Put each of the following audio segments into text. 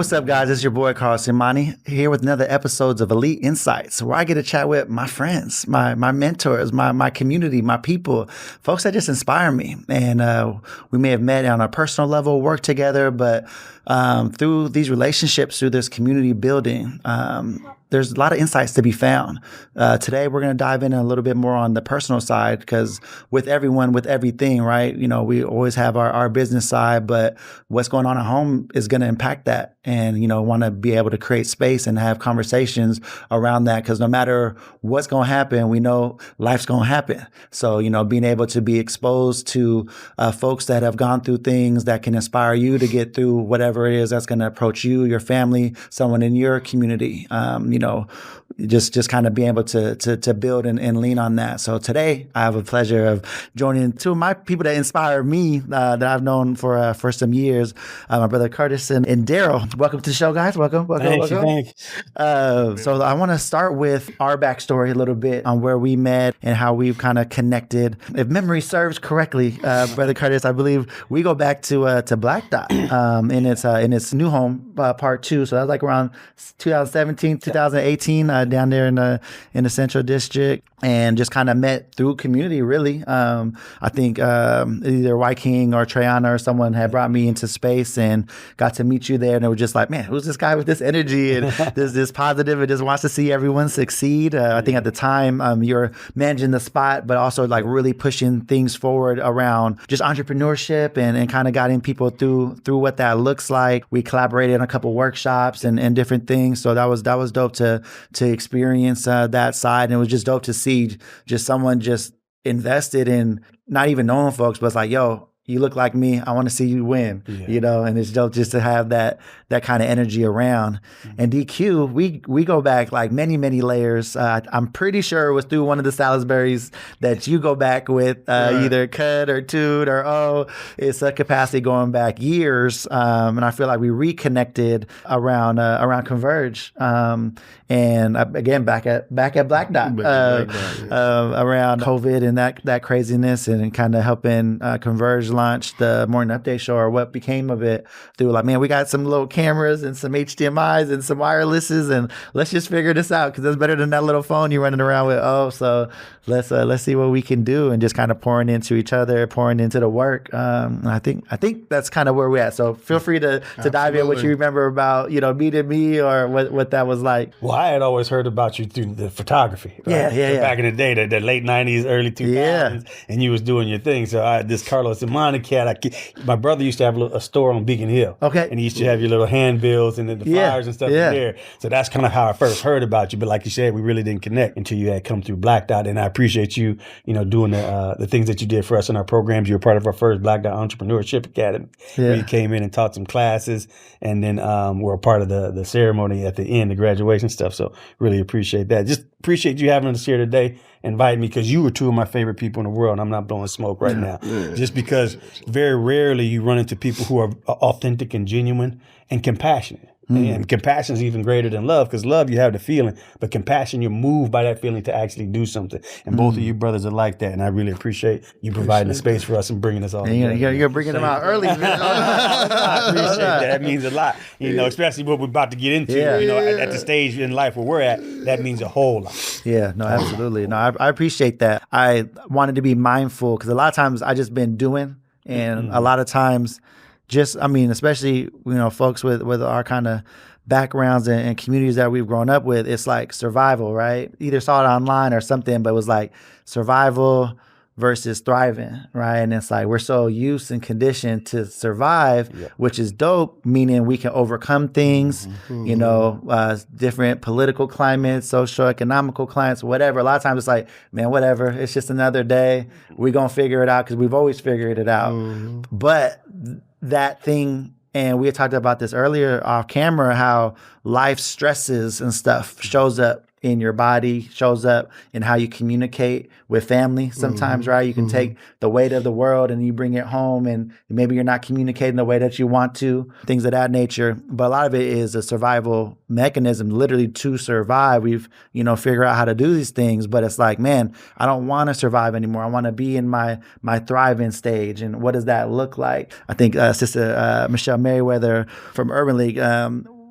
what's up, guys? It's your boy, Carlos Imani, here with another episodes of Elite Insights, where I get to chat with my friends, my mentors, my community, my people, folks that just inspire me. And we may have met on a personal level, worked together, but through these relationships, through this community building, there's a lot of insights to be found. Today, we're going to dive in a little bit more on the personal side, because with everyone, with everything, right? You know, we always have our business side, but what's going on at home is going to impact that. And, you know, want to be able to create space and have conversations around that, because no matter what's going to happen, we know life's going to happen. So, you know, being able to be exposed to folks that have gone through things that can inspire you to get through whatever it is that's going to approach you, your family, someone in your community, you know, just kind of being able to build and lean on that. So today I have a pleasure of joining two of my people that inspire me that I've known for some years, my brother Curtis and Daryl. Welcome to the show, guys. Welcome. Thank you. So I want to start with our backstory a little bit on where we met and how we've kind of connected. If memory serves correctly, brother Curtis, I believe we go back to Black Dot in its new home, part 2. So that was like around 2017, 2018, down there in the Central District, and just kind of met through community, really. I think either White King or Treyana or someone had brought me into space and got to meet you there, and they were just like, man, who's this guy with this energy and this positive and just wants to see everyone succeed. I think at the time you're managing the spot, but also like really pushing things forward around just entrepreneurship and kind of guiding people through what that looks like. We collaborated on a couple workshops and different things. So that was dope to experience that side. And it was just dope to see just someone just invested in not even knowing folks, but it's like, yo, you look like me. I want to see you win, you know, and it's dope just to have that kind of energy around. Mm-hmm. And DQ, we go back like many, many layers. I'm pretty sure it was through one of the Salisbury's that you go back with either Cud or Toot or it's a capacity going back years. And I feel like we reconnected around Converge. And again, back at Black Dot around COVID and that craziness, and kind of helping Converge launch the Morning Update Show, or what became of it, through like, man, we got some little cameras and some HDMIs and some wirelesses, and let's just figure this out, because that's better than that little phone you're running around with. So let's see what we can do, and just kind of pouring into each other, pouring into the work. And I think that's kind of where we're at. So feel free to dive in what you remember about, you know, meeting me or what that was like. Well, I had always heard about you through the photography. Right? Yeah. Back in the day, the late 90s, early 2000s, and you was doing your thing. So I had this Carlos Imani cat. My brother used to have a store on Beacon Hill. Okay. And he used to have your little handbills and the flyers and stuff in there. So that's kind of how I first heard about you. But like you said, we really didn't connect until you had come through Black Dot. And I appreciate you, you know, doing the things that you did for us in our programs. You were part of our first Black Dot Entrepreneurship Academy, where you came in and taught some classes, and then were a part of the ceremony at the end, the graduation stuff. So really appreciate that. Just appreciate you having us here today, inviting me, because you were two of my favorite people in the world. And I'm not blowing smoke right now, just because very rarely you run into people who are authentic and genuine and compassionate. And compassion is even greater than love, because love, you have the feeling, but compassion, you're moved by that feeling to actually do something. And both of you brothers are like that. And I really appreciate you providing the space for us and bringing us all together. You're bringing them out early, man. I appreciate that. That means a lot, you know, especially what we're about to get into, you know, at the stage in life where we're at. That means a whole lot. Yeah, no, absolutely. No, I appreciate that. I wanted to be mindful, because a lot of times I just been doing, and a lot of times especially, you know, folks with our kind of backgrounds and communities that we've grown up with, it's like survival, right? Either saw it online or something, but it was like survival versus thriving, right? And it's like we're so used and conditioned to survive, which is dope, meaning we can overcome things, you know, different political climates, socio-economical climates, whatever. A lot of times it's like, man, whatever, it's just another day. We're going to figure it out, because we've always figured it out. But that thing, and we had talked about this earlier off camera, how life stresses and stuff shows up in your body, shows up in how you communicate with family sometimes, right? You can take the weight of the world and you bring it home, and maybe you're not communicating the way that you want to, things of that nature. But a lot of it is a survival mechanism, literally to survive. We've, you know, figured out how to do these things, but it's like, man, I don't want to survive anymore. I want to be in my thriving stage. And what does that look like? I think Sister Michelle Merriweather from Urban League,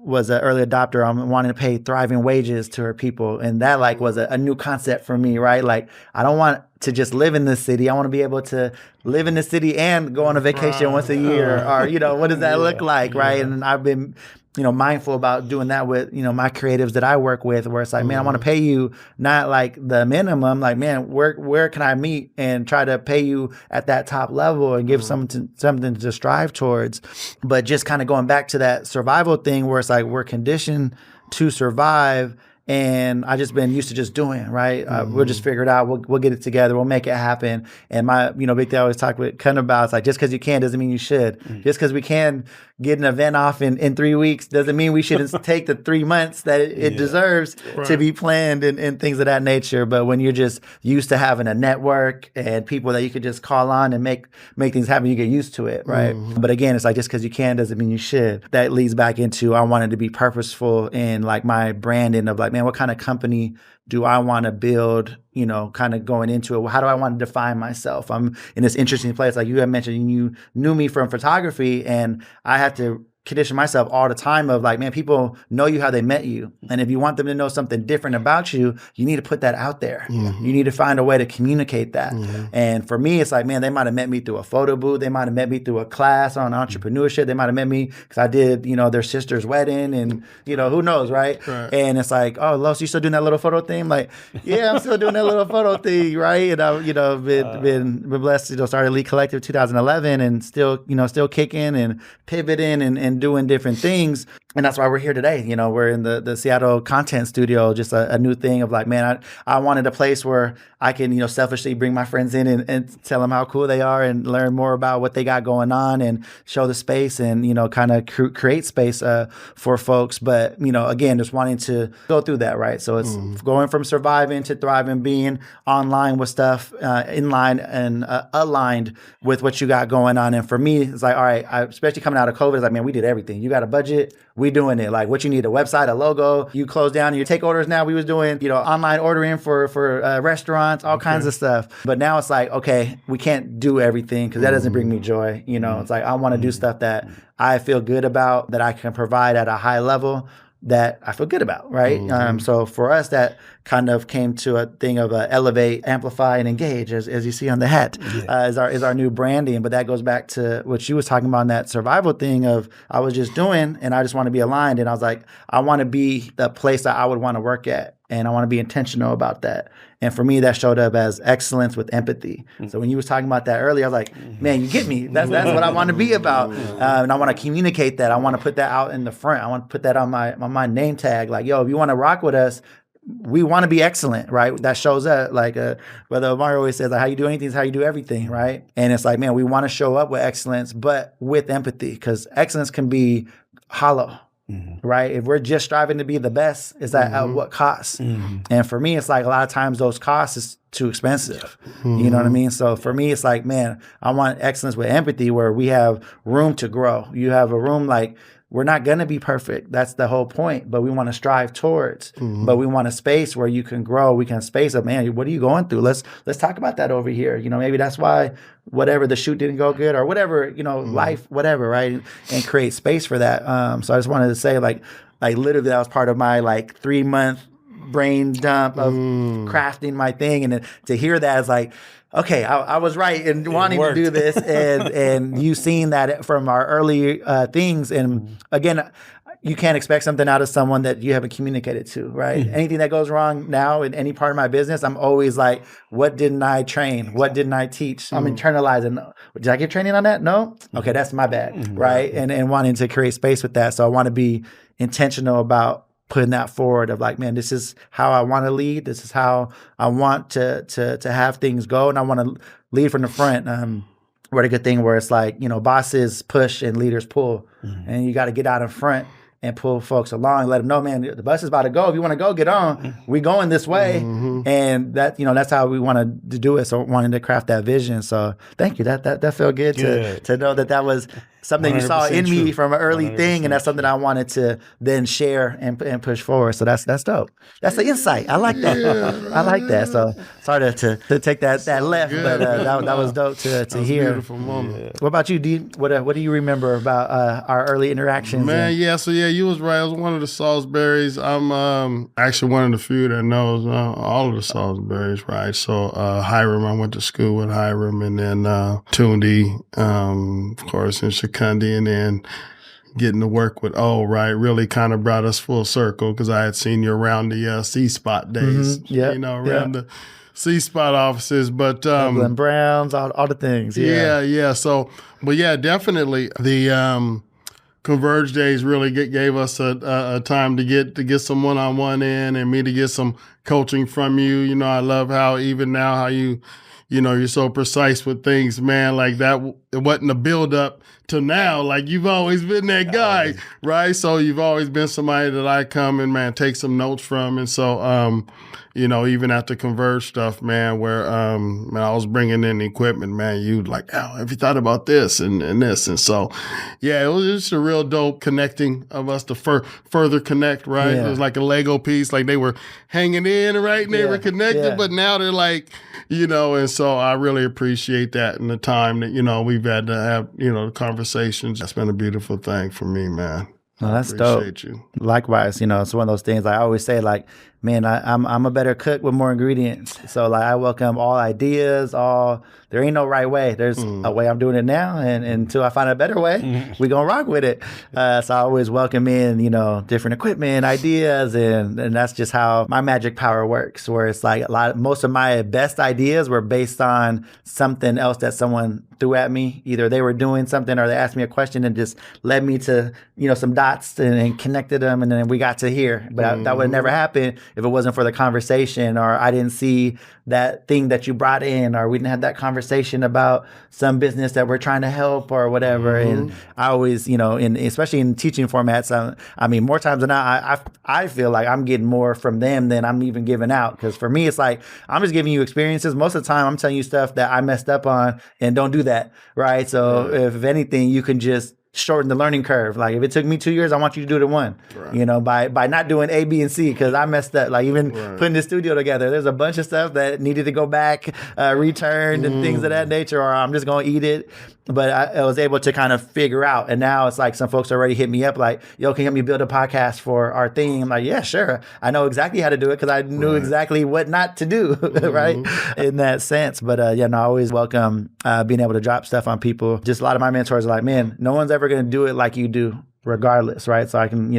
was an early adopter on wanting to pay thriving wages to her people. And that like was a new concept for me, right? Like, I don't want to just live in this city. I want to be able to live in the city and go on a vacation once a year, or, you know, what does that look like, right? And I've been, you know, mindful about doing that with, you know, my creatives that I work with, where it's like, man, I want to pay you not like the minimum, like, man, where can I meet and try to pay you at that top level and give something to strive towards. But just kind of going back to that survival thing where it's like we're conditioned to survive. And I just been used to just doing, right? We'll just figure it out. We'll get it together. We'll make it happen. And my, you know, big thing I always talk with Ken about, it's like, just because you can doesn't mean you should. Just because we can get an event off in 3 weeks doesn't mean we shouldn't take the 3 months that it deserves to be planned and things of that nature. But when you're just used to having a network and people that you could just call on and make things happen, you get used to it, right? But again, it's like, just because you can doesn't mean you should. That leads back into, I wanted to be purposeful in like my branding of like, man, what kind of company do I want to build, you know, kind of going into it? How do I want to define myself? I'm in this interesting place. Like you had mentioned, you knew me from photography, and I had to condition myself all the time of like, man, people know you how they met you. And if you want them to know something different about you, you need to put that out there. You need to find a way to communicate that. And for me, it's like, man, they might have met me through a photo booth. They might have met me through a class on entrepreneurship. They might have met me because I did, you know, their sister's wedding, and, you know, who knows, right? And it's like, oh, Los, you still doing that little photo thing? Like, yeah, I'm still doing that little photo thing, right? And I've, you know, been blessed, you know, started Elite Collective 2011 and still, you know, still kicking and pivoting and doing different things. And that's why we're here today. You know, we're in the Seattle content studio, just a new thing of like, man, I wanted a place where I can, you know, selfishly bring my friends in and tell them how cool they are and learn more about what they got going on and show the space and, you know, kind of create space for folks. But, you know, again, just wanting to go through that, right? So it's going from surviving to thriving, being online with stuff in line and aligned with what you got going on. And for me, it's like, all right, especially coming out of COVID, it's like, man, we did everything. You got a budget, we doing it. Like, what you need, a website, a logo. You close down your take orders now. We was doing, you know, online ordering for restaurants, all kinds of stuff. But now it's like, okay, we can't do everything because that doesn't bring me joy. You know, it's like, I want to do stuff that I feel good about, that I can provide at a high level that I feel good about, right? So for us, that kind of came to a thing of elevate, amplify, and engage, as you see on the hat, is our new branding. But that goes back to what she was talking about in that survival thing of, I was just doing, and I just want to be aligned. And I was like, I want to be the place that I would want to work at, and I want to be intentional about that. And for me, that showed up as excellence with empathy. So when you was talking about that earlier, I was like, man, you get me. That's what I want to be about. And I want to communicate that. I want to put that out in the front. I want to put that on my name tag. Like, yo, if you want to rock with us, we want to be excellent, right? That shows up. Like, Brother Mario always says, like, how you do anything is how you do everything, right? And it's like, man, we want to show up with excellence, but with empathy, because excellence can be hollow. Right? If we're just striving to be the best, is that at what cost? And for me, it's like a lot of times those costs is too expensive. You know what I mean? So for me, it's like, man, I want excellence with empathy where we have room to grow. You have a room like, we're not going to be perfect. That's the whole point. But we want to strive towards. But we want a space where you can grow. We can space up, man, what are you going through? Let's talk about that over here. You know, maybe that's why whatever, the shoot didn't go good or whatever, you know, life, whatever, right? And create space for that. So I just wanted to say, like literally that was part of my like 3-month brain dump of crafting my thing. And to hear that is like, okay, I was right in wanting to do this, and you seen that from our early things. And again, you can't expect something out of someone that you haven't communicated to, right? Anything that goes wrong now in any part of my business, I'm always like, what didn't I train? What didn't I teach? I'm internalizing. Did I get training on that? No? Okay, that's my bad, right? And wanting to create space with that. So I want to be intentional about putting that forward of like, man, this is how I want to lead. This is how I want to have things go. And I want to lead from the front. We're a good thing where it's like, you know, bosses push and leaders pull. And you got to get out in front and pull folks along, let them know, man, the bus is about to go. If you want to go, get on. We going this way. And that, that's how we wanted to do it. So wanting to craft that vision. So thank you. That felt good to know that was something you saw in me from an early thing, and that's something I wanted to then share and push forward. So that's dope. That's the insight. I like that. I like that. So sorry to take that left, but that was dope to hear. Beautiful moment. What about you, D? What do you remember about our early interactions? Man, you was right. I was one of the Salisburys. I'm actually one of the few that knows all of the Salisburys, right? So Hiram, I went to school with Hiram, and then Tundi, of course, in Shikundi, and then getting to work with right, really kind of brought us full circle because I had seen you around the C-Spot days, around the C-Spot offices, but Dublin Browns, all the things. Yeah. So, but yeah, definitely the Converge days really gave us a time to get some one-on-one in, and me to get some coaching from you. I love how even now how you're so precise with things, man. Like that, it wasn't a build up to now. Like you've always been that guy, right? So you've always been somebody that I come and, man, take some notes from. And so, even at the Converge stuff, man, where, man, I was bringing in the equipment, man, you'd like, have you thought about this and this? And so, yeah, it was just a real dope connecting of us to further connect, right? It was like a Lego piece, like they were hanging in, right? And they were connected, but now they're like, and so I really appreciate that and the time that, we've had to have, the conversations. That's been a beautiful thing for me, man. No, that's dope. You. Likewise, it's one of those things I always say, like, man, I'm a better cook with more ingredients. So like I welcome all ideas, there ain't no right way. There's a way I'm doing it now, and until I find a better way, we gonna rock with it. So I always welcome in, different equipment, ideas, and that's just how my magic power works, where it's like most of my best ideas were based on something else that someone threw at me. Either they were doing something or they asked me a question and just led me to, some dots and connected them, and then we got to here. But that would never happen if it wasn't for the conversation, or I didn't see that thing that you brought in, or we didn't have that conversation about some business that we're trying to help or whatever. And I always, especially in teaching formats, more times than not, I feel like I'm getting more from them than I'm even giving out. Because for me, it's like, I'm just giving you experiences. Most of the time, I'm telling you stuff that I messed up on, and don't do that, right? So if anything, you can just shorten the learning curve. Like if it took me 2 years, I want you to do it in 1, by not doing A, B, and C, because I messed up. Like even putting the studio together, there's a bunch of stuff that needed to go back, returned and things of that nature, or I'm just going to eat it. But I was able to kind of figure out. And now it's like some folks already hit me up like, yo, can you help me build a podcast for our thing? I'm like, yeah, sure. I know exactly how to do it because I knew exactly what not to do, right? In that sense. But I always welcome being able to drop stuff on people. Just a lot of my mentors are like, man, no one's ever going to do it like you do, regardless, right? So I can,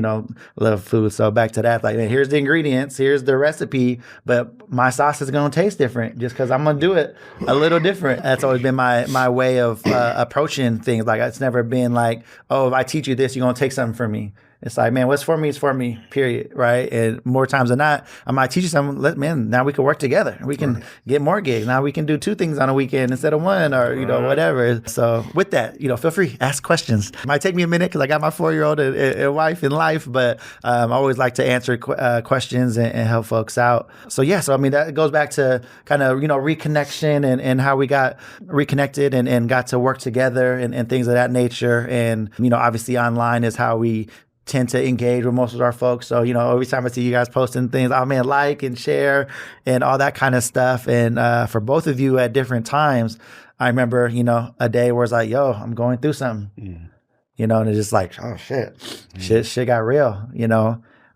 love food. So back to that, like, here's the ingredients, here's the recipe, but my sauce is going to taste different just because I'm going to do it a little different. That's always been my way of approaching things. Like it's never been like, oh, if I teach you this, you're going to take something from me. It's like, man, what's for me is for me, period, right? And more times than not, I might teach you something, man, now we can work together. We can get more gigs. Now we can do 2 things on a weekend instead of 1, or, whatever. So with that, feel free, ask questions. It might take me a minute because I got my 4-year-old and wife in life, but I always like to answer questions and help folks out. So that goes back to kind of, reconnection and how we got reconnected and got to work together and things of that nature. And, obviously online is how we tend to engage with most of our folks. So, every time I see you guys posting things, like and share and all that kind of stuff. And for both of you at different times, I remember, a day where it's like, yo, I'm going through something, and it's just like, oh shit, shit got real,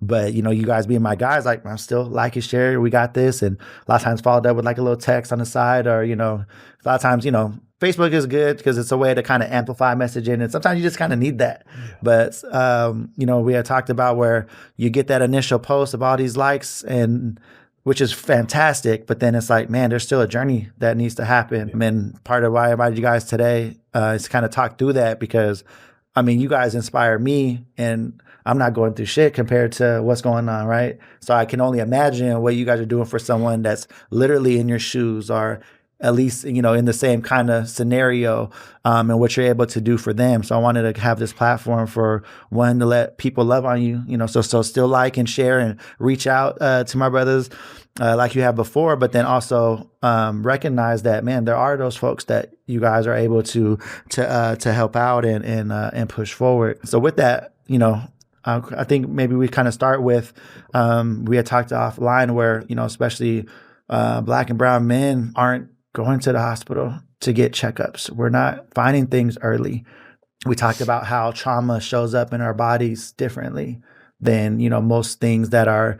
But, you guys being my guys, like, I'm still like and share, we got this. And a lot of times followed up with like a little text on the side, or, a lot of times, Facebook is good because it's a way to kind of amplify messaging, and sometimes you just kind of need that. But, we had talked about where you get that initial post of all these likes, and which is fantastic, but then it's like, man, there's still a journey that needs to happen. And part of why I invited you guys today is to kind of talk through that, because, you guys inspire me, and I'm not going through shit compared to what's going on, right? So I can only imagine what you guys are doing for someone that's literally in your shoes, or at least, in the same kind of scenario, and what you're able to do for them. So I wanted to have this platform for one, to let people love on you, so still like and share and reach out to my brothers like you have before, but then also recognize that, man, there are those folks that you guys are able to help out and push forward. So with that, I think maybe we kind of start with, we had talked offline where, especially Black and brown men aren't going to the hospital to get checkups. We're not finding things early. We talked about how trauma shows up in our bodies differently than, most things that are,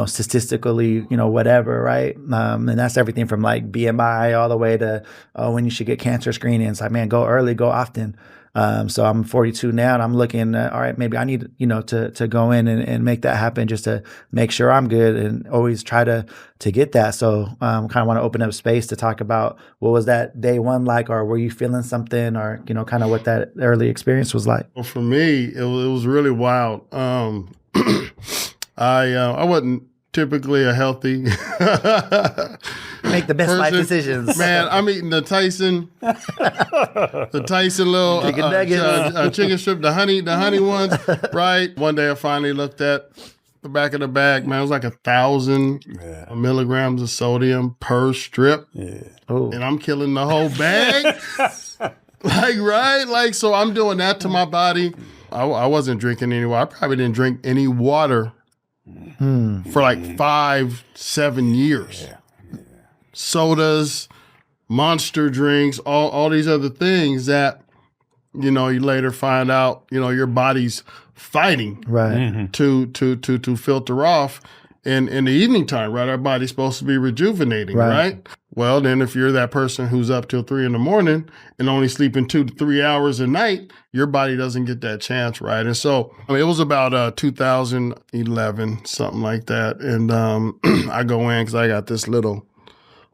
statistically, whatever, right? And that's everything from like BMI all the way to when you should get cancer screenings. Like, man, go early, go often. So I'm 42 now, and I'm looking at, all right, maybe I need, to go in and make that happen, just to make sure I'm good, and always try to get that. So kind of want to open up space to talk about, what was that day one like, or were you feeling something, or, kind of what that early experience was like? Well, for me, it was really wild. I wasn't typically a healthy make the best person. Life decisions. Man, I'm eating the Tyson little chicken nuggets, chicken strip, the honey ones, right? One day I finally looked at the back of the bag, man. It was like 1,000 milligrams of sodium per strip. Yeah. And I'm killing the whole bag. So I'm doing that to my body. I wasn't drinking any water. I probably didn't drink any water for like 5-7 years. Yeah. Sodas, Monster drinks, all these other things that, you later find out, your body's fighting to filter off in the evening time, right? Our body's supposed to be rejuvenating, right? Well, then if you're that person who's up till 3 a.m. and only sleeping 2 to 3 hours a night, your body doesn't get that chance, right? And so, it was about 2011, something like that. And I go in because I got this little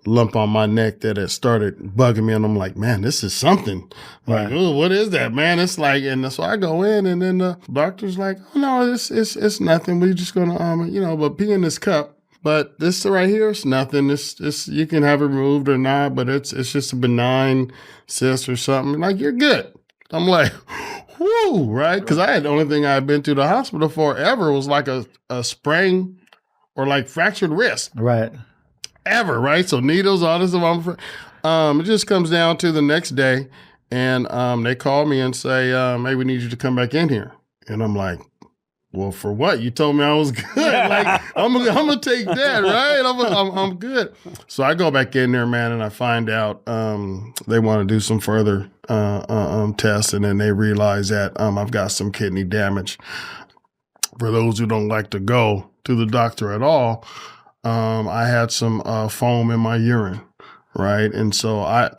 lump on my neck that had started bugging me, and I'm like, man, this is something. Like, oh, what is that, man? It's like, and so I go in, and then the doctor's like, oh no, it's nothing. We're just gonna but pee in this cup. But this right here is nothing. It's you can have it removed or not, but it's just a benign cyst or something. Like, you're good. I'm like, whoo, right? Because the only thing I had been to the hospital for ever was like a sprain or like fractured wrist. Right. Ever, right? So needles, all this stuff. It just comes down to the next day, and they call me and say, hey, we need you to come back in here. And I'm like, well, for what? You told me I was good. Like, I'm gonna take that, right? I'm good. So I go back in there, man, and I find out they want to do some further tests, and then they realize that I've got some kidney damage. For those who don't like to go to the doctor at all, I had some foam in my urine, right? And so I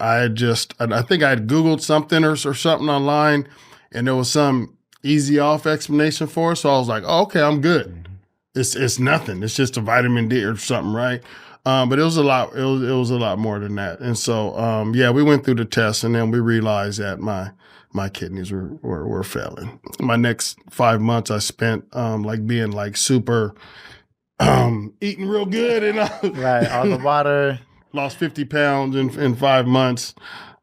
think I had Googled something or something online, and there was some easy off explanation for it. So I was like, oh, okay, I'm good. It's nothing. It's just a vitamin D or something, right? But it was a lot. It was a lot more than that. And so we went through the test, and then we realized that my kidneys were failing. My next 5 months I spent being like super eating real good, and right, all the water. Lost 50 pounds in 5 months.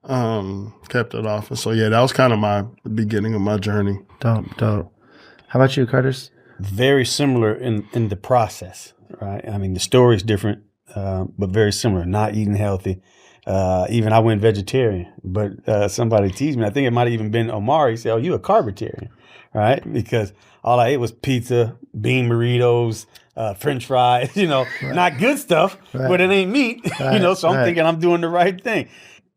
Kept it off. And so that was kind of the beginning of my journey. Dope. How about you, Curtis? Very similar in the process, right? I mean, the story's different, but very similar. Not eating healthy. Even I went vegetarian, but somebody teased me. I think it might have even been Omari. He said, "Oh, you a carbitarian," right? Because all I ate was pizza, bean burritos, French fries. Not good stuff, but it ain't meat. So I'm thinking I'm doing the right thing.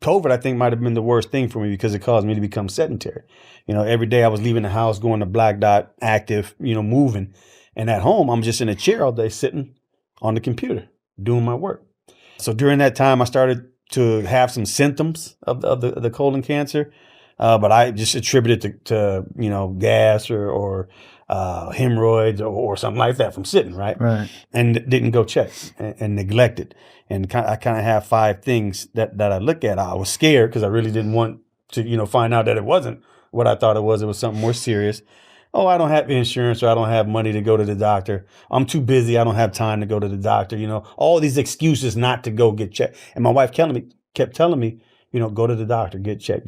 COVID, I think, might have been the worst thing for me because it caused me to become sedentary. Every day I was leaving the house, going to Black Dot, active, moving. And at home, I'm just in a chair all day sitting on the computer, doing my work. So during that time, I started to have some symptoms of the colon cancer, but I just attributed it to gas or hemorrhoids or something like that from sitting, right? Right. And didn't go check and neglected. And I kind of have 5 things that I look at. I was scared because I really didn't want to, find out that it wasn't what I thought it was. It was something more serious. Oh, I don't have insurance, or I don't have money to go to the doctor. I'm too busy. I don't have time to go to the doctor. All these excuses not to go get checked. And my wife kept kept telling me, go to the doctor, get checked.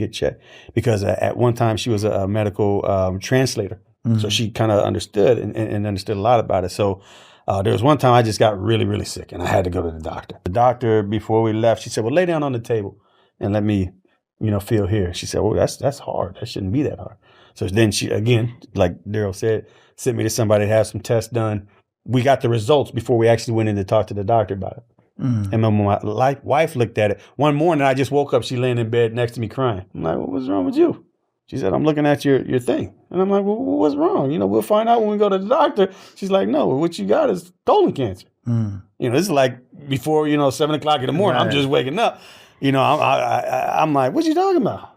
Because at one time she was a medical translator. So she kind of understood and understood a lot about it. So there was one time I just got really, really sick and I had to go to the doctor. The doctor, before we left, she said, well, lay down on the table and let me, feel here. She said, well, that's hard. That shouldn't be that hard. So then she, again, like Daryl said, sent me to somebody to have some tests done. We got the results before we actually went in to talk to the doctor about it. And my wife looked at it. One morning, I just woke up. She laying in bed next to me crying. I'm like, what's wrong with you? She said, I'm looking at your thing. And I'm like, well, what's wrong? We'll find out when we go to the doctor. She's like, no, what you got is colon cancer. This is like before, 7 o'clock in the morning. Right. I'm just waking up. I'm like, what you talking about?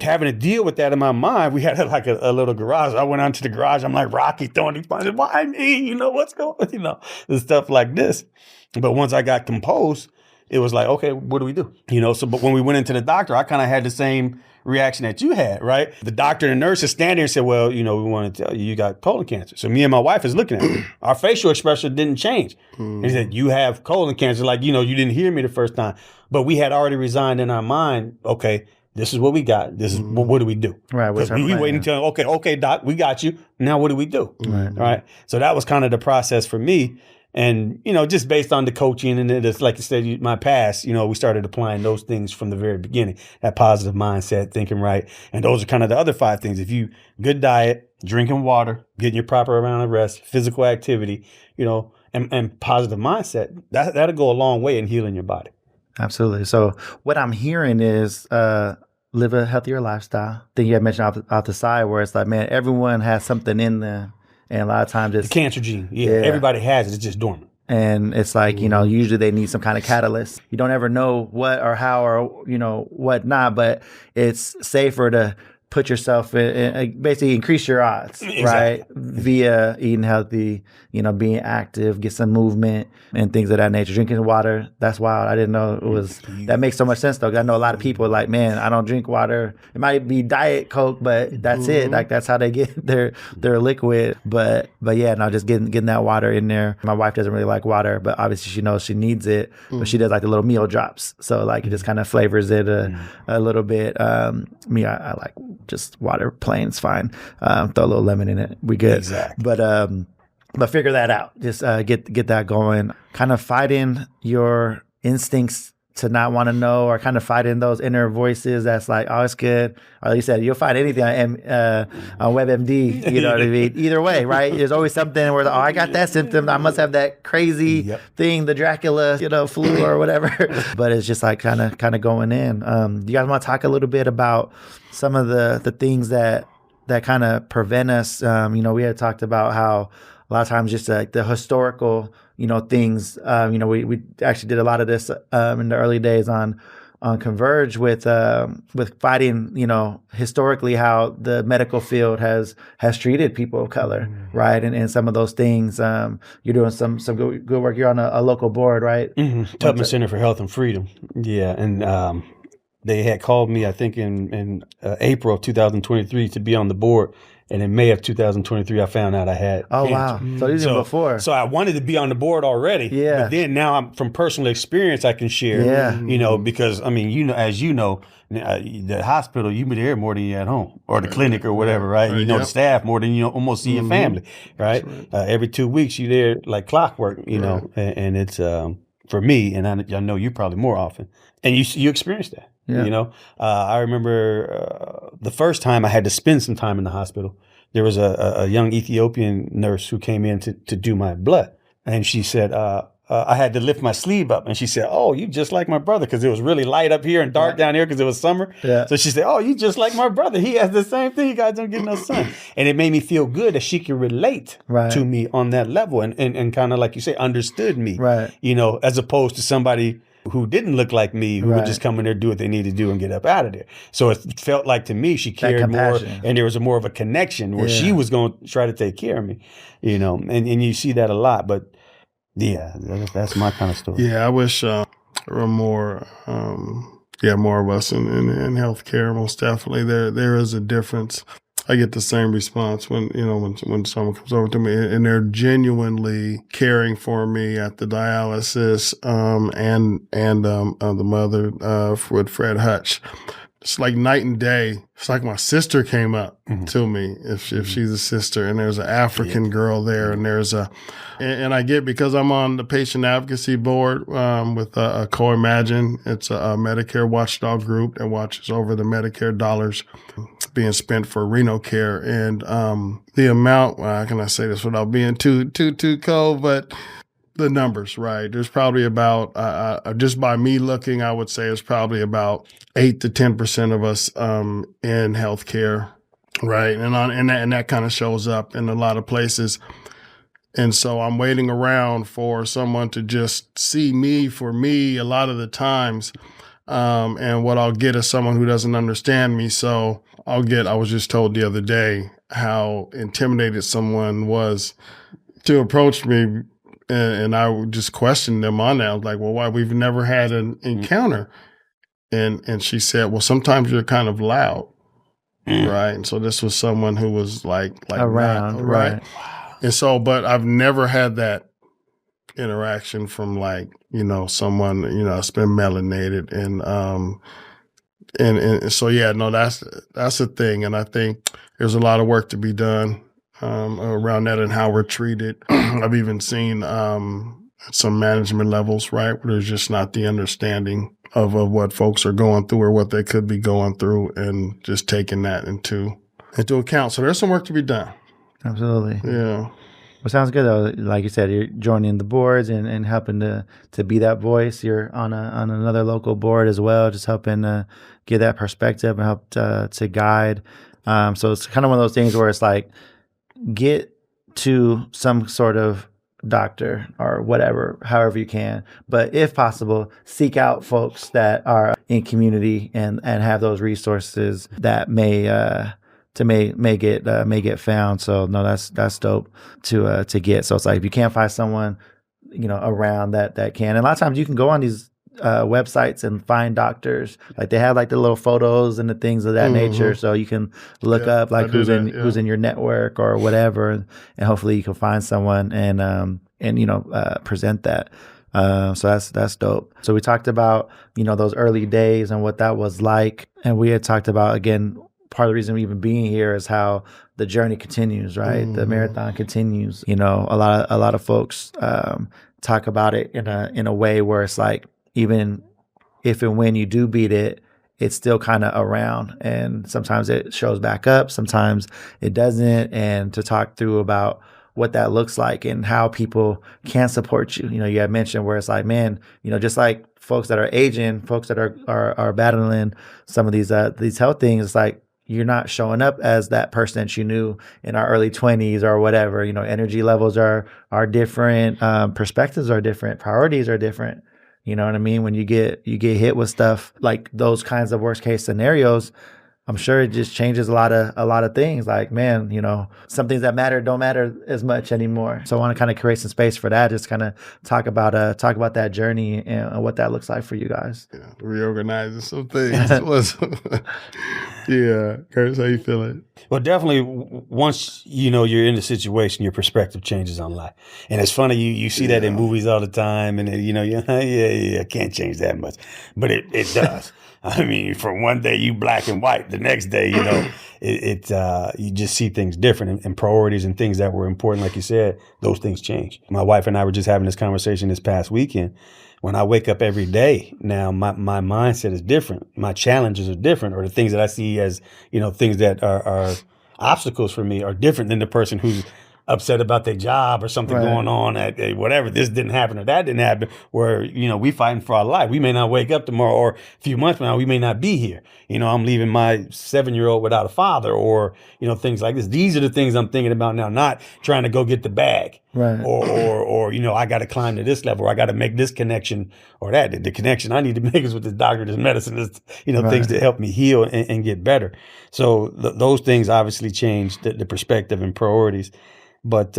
Having to deal with that in my mind. We had like a little garage. I went out to the garage. I'm like Rocky throwing these punches. Why me? What's going on? And stuff like this. But once I got composed, it was like, okay, what do we do? But when we went into the doctor, I kind of had the same reaction that you had, right? The doctor and the nurse is standing there and said, well, we want to tell you got colon cancer. So me and my wife is looking at it. Our facial expression didn't change. And he said, you have colon cancer. Like, you didn't hear me the first time. But we had already resigned in our mind, okay, this is what we got. This is what do we do? Right. Because we wait until, okay, doc, we got you. Now what do we do? Right. So that was kind of the process for me. And, just based on the coaching and it's like you said, my past, we started applying those things from the very beginning, that positive mindset, thinking right. And those are kind of the other 5 things. If you good diet, drinking water, getting your proper amount of rest, physical activity, and positive mindset, that'll go a long way in healing your body. Absolutely. So what I'm hearing is live a healthier lifestyle. I think you had mentioned off the side where it's like, man, everyone has something in there. And a lot of times it's the cancer gene. Yeah. Everybody has it. It's just dormant. And it's like, usually they need some kind of catalyst. You don't ever know what or how or, what not, but it's safer to put yourself in basically increase your odds, exactly. Right? Via eating healthy, being active, get some movement and things of that nature. Drinking water, that's wild. I didn't know it was, that makes so much sense though. 'Cause I know a lot of people are like, man, I don't drink water. It might be Diet Coke, but that's it. Like that's how they get their liquid. But yeah, no, just getting that water in there. My wife doesn't really like water, but obviously she knows she needs it. But she does like the little meal drops. So like it just kind of flavors it a little bit. Me, I like just water plain is fine. Throw a little lemon in it. We good. Exactly. But figure that out. Just get that going. Kind of fighting your instincts to not want to know, or kind of fighting those inner voices that's like, oh, it's good. Or like you said, you'll find anything on WebMD. You know what I mean? Either way, right? There's always something where, I got that symptom. I must have that crazy thing, the Dracula, flu or whatever. But it's just like kind of going in. Do you guys want to talk a little bit about some of the things that kind of prevent us? We had talked about how a lot of times just like the historical, things, we actually did a lot of this in the early days on Converge with fighting, historically how the medical field has treated people of color, right? And some of those things, you're doing some good work. You're on a local board, right? Tubman Center for Health and Freedom. Yeah, and they had called me, I think, in April of 2023 to be on the board. And in May of 2023, I found out I had cancer. Wow. So even before. So I wanted to be on the board already. Yeah. But then now I'm from personal experience I can share. Yeah. Because, as you know, the hospital, you be there more than you at home, or the clinic or whatever, right? And the staff more than you almost see your family, right? Every 2 weeks you're there like clockwork, and it's for me, and I know you probably more often, and you experience that. Yeah. I remember the first time I had to spend some time in the hospital. There was a young Ethiopian nurse who came in to do my blood. And she said, I had to lift my sleeve up. And she said, oh, you just like my brother, because it was really light up here and dark down here because it was summer. Yeah. So she said, oh, you just like my brother. He has the same thing. You guys don't get no sun. And it made me feel good that she could relate to me on that level and kind of, like you say, understood me, as opposed to somebody who didn't look like me, who would just come in there, do what they need to do and get up out of there. So it felt like to me, she cared more, and there was more of a connection where she was going to try to take care of me, and you see that a lot. But yeah, that's my kind of story. Yeah, I wish there were more, more of us in healthcare. Most definitely, there is a difference. I get the same response when someone comes over to me and they're genuinely caring for me at the dialysis, and the mother with Fred Hutch. It's like night and day. It's like my sister came up to me, if she's a sister, and there's an African girl there, and and I get, because I'm on the patient advocacy board with Co-Imagine. It's a Medicare watchdog group that watches over the Medicare dollars being spent for renal care, and the amount. How can I say this without being too cold? But the numbers, right? There's probably about, just by me looking, I would say it's probably about 8 to 10% of us in healthcare, right? And that kind of shows up in a lot of places. And so I'm waiting around for someone to just see me for me a lot of the times. And what I'll get is someone who doesn't understand me. So I was just told the other day how intimidated someone was to approach me. And I would just question them on that. I was like, well, why? We've never had an encounter. And she said, well, sometimes you're kind of loud. Right. And so this was someone who was like around. Not, right. And so, but I've never had that interaction from someone, that's been melanated. And so, yeah, no, that's the thing. And I think there's a lot of work to be done around that and how we're treated. I've even seen some management levels, right, where there's just not the understanding of what folks are going through or what they could be going through, and just taking that into account. So there's some work to be done. Absolutely. Yeah. Well, sounds good though. Like you said, you're joining the boards and helping to be that voice. You're on another local board as well, just helping give that perspective and help to guide. So it's kind of one of those things where it's like, get to some sort of doctor or whatever, however you can. But if possible, seek out folks that are in community and have those resources that may get found. So no, that's dope to get. So it's like, if you can't find someone, around that can, and a lot of times you can go on these websites and find doctors. Like they have like the little photos and the things of that nature, so you can look up like who's in your network or whatever, and hopefully you can find someone and present that. So that's dope. So we talked about those early days and what that was like, and we had talked about, again, part of the reason we even being here is how the journey continues, right? The marathon continues. A lot of folks talk about it in a way where it's like, even if and when you do beat it, it's still kind of around, and sometimes it shows back up, sometimes it doesn't. And to talk through about what that looks like and how people can support you. You had mentioned where it's like, man, just like folks that are aging, folks that are battling some of these health things, it's like, you're not showing up as that person that you knew in our early 20s or whatever. Energy levels are different, perspectives are different, priorities are different. You know what I mean? When you get hit with stuff like those kinds of worst case scenarios, I'm sure it just changes a lot of things. Like, man, some things that matter don't matter as much anymore. So I want to kind of create some space for that. Just kind of talk about that journey and what that looks like for you guys. Yeah, reorganizing some things. Yeah, Curtis, how you feeling? Well, definitely. Once you're in the situation, your perspective changes on life. And it's funny, you see that in movies all the time, and I can't change that much, but it does. I mean, from one day you black and white, the next day, you just see things different, and priorities and things that were important, like you said, those things change. My wife and I were just having this conversation this past weekend. When I wake up every day now, my mindset is different. My challenges are different, or the things that I see as, things that are obstacles for me are different than the person who's upset about their job or something going on at whatever. This didn't happen or that didn't happen, where, we fighting for our life. We may not wake up tomorrow, or a few months from now, we may not be here. I'm leaving my 7-year-old without a father, or, things like this. These are the things I'm thinking about now, not trying to go get the bag. Right. Or I got to climb to this level, or I got to make this connection or that. The connection I need to make is with this doctor, this medicine, this, things to help me heal and get better. So those things obviously change the perspective and priorities. But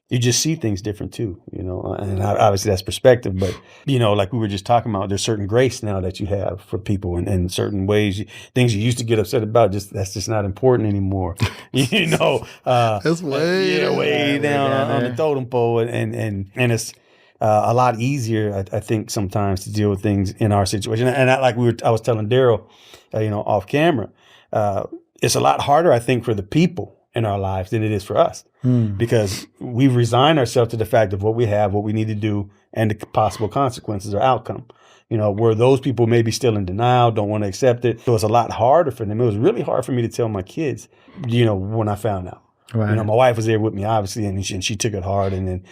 you just see things different too, and obviously that's perspective, but like we were just talking about, there's certain grace now that you have for people and certain ways, things you used to get upset about, that's just not important anymore. That's way down on the totem pole, and it's a lot easier, I think, sometimes to deal with things in our situation. And I was telling Daryl, off camera, it's a lot harder, I think, for the people in our lives than it is for us, because we've resigned ourselves to the fact of what we have, what we need to do, and the possible consequences or outcome. Where those people may be still in denial, don't want to accept it. So it's a lot harder for them. It was really hard for me to tell my kids, when I found out. Right. My wife was there with me, obviously, and she took it hard. And then,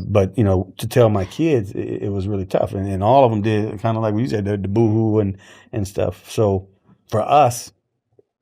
but to tell my kids, it was really tough. And all of them did, kind of like you said, the boo-hoo and stuff. So for us,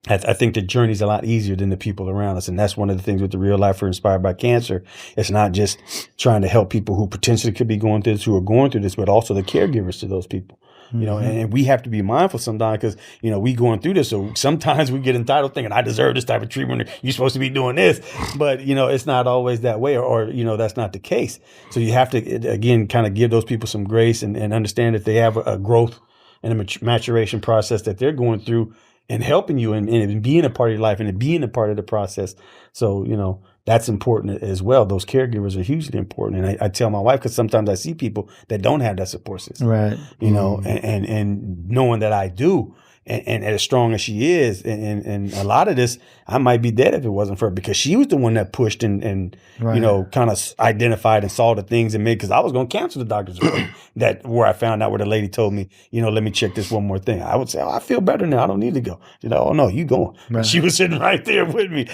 I think the journey's a lot easier than the people around us. And that's one of the things with the Real Lifer Inspired by Cancer. It's not just trying to help people who potentially could be going through this, who are going through this, but also the caregivers to those people. And we have to be mindful sometimes because, we going through this. So sometimes we get entitled thinking, I deserve this type of treatment. You're supposed to be doing this. But, it's not always that way or that's not the case. So you have to, again, kind of give those people some grace and understand that they have a growth and a maturation process that they're going through and helping you and being a part of your life and being a part of the process. So, that's important as well. Those caregivers are hugely important. And I tell my wife, because sometimes I see people that don't have that support system, right? And knowing that I do, and as strong as she is, and a lot of this, I might be dead if it wasn't for her, because she was the one that pushed and right. Kind of identified and saw the things and made, because I was going to cancel the doctor's appointment where I found out where the lady told me, let me check this one more thing. I would say, I feel better now. I don't need to go. Oh no, you going. Right. She was sitting right there with me,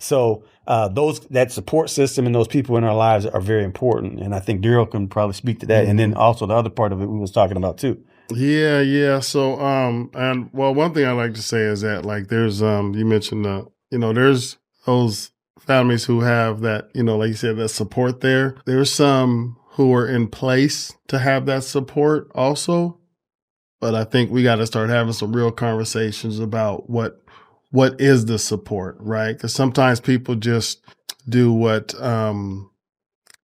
so that support system and those people in our lives are very important. And I think Daryl can probably speak to that. Mm-hmm. And then also the other part of it we was talking about too. Yeah. So, and well, one thing I like to say is that, like, there's, you mentioned, there's those families who have that, like you said, that support there. There's some who are in place to have that support also. But I think we got to start having some real conversations about what is the support, right? Because sometimes people just do what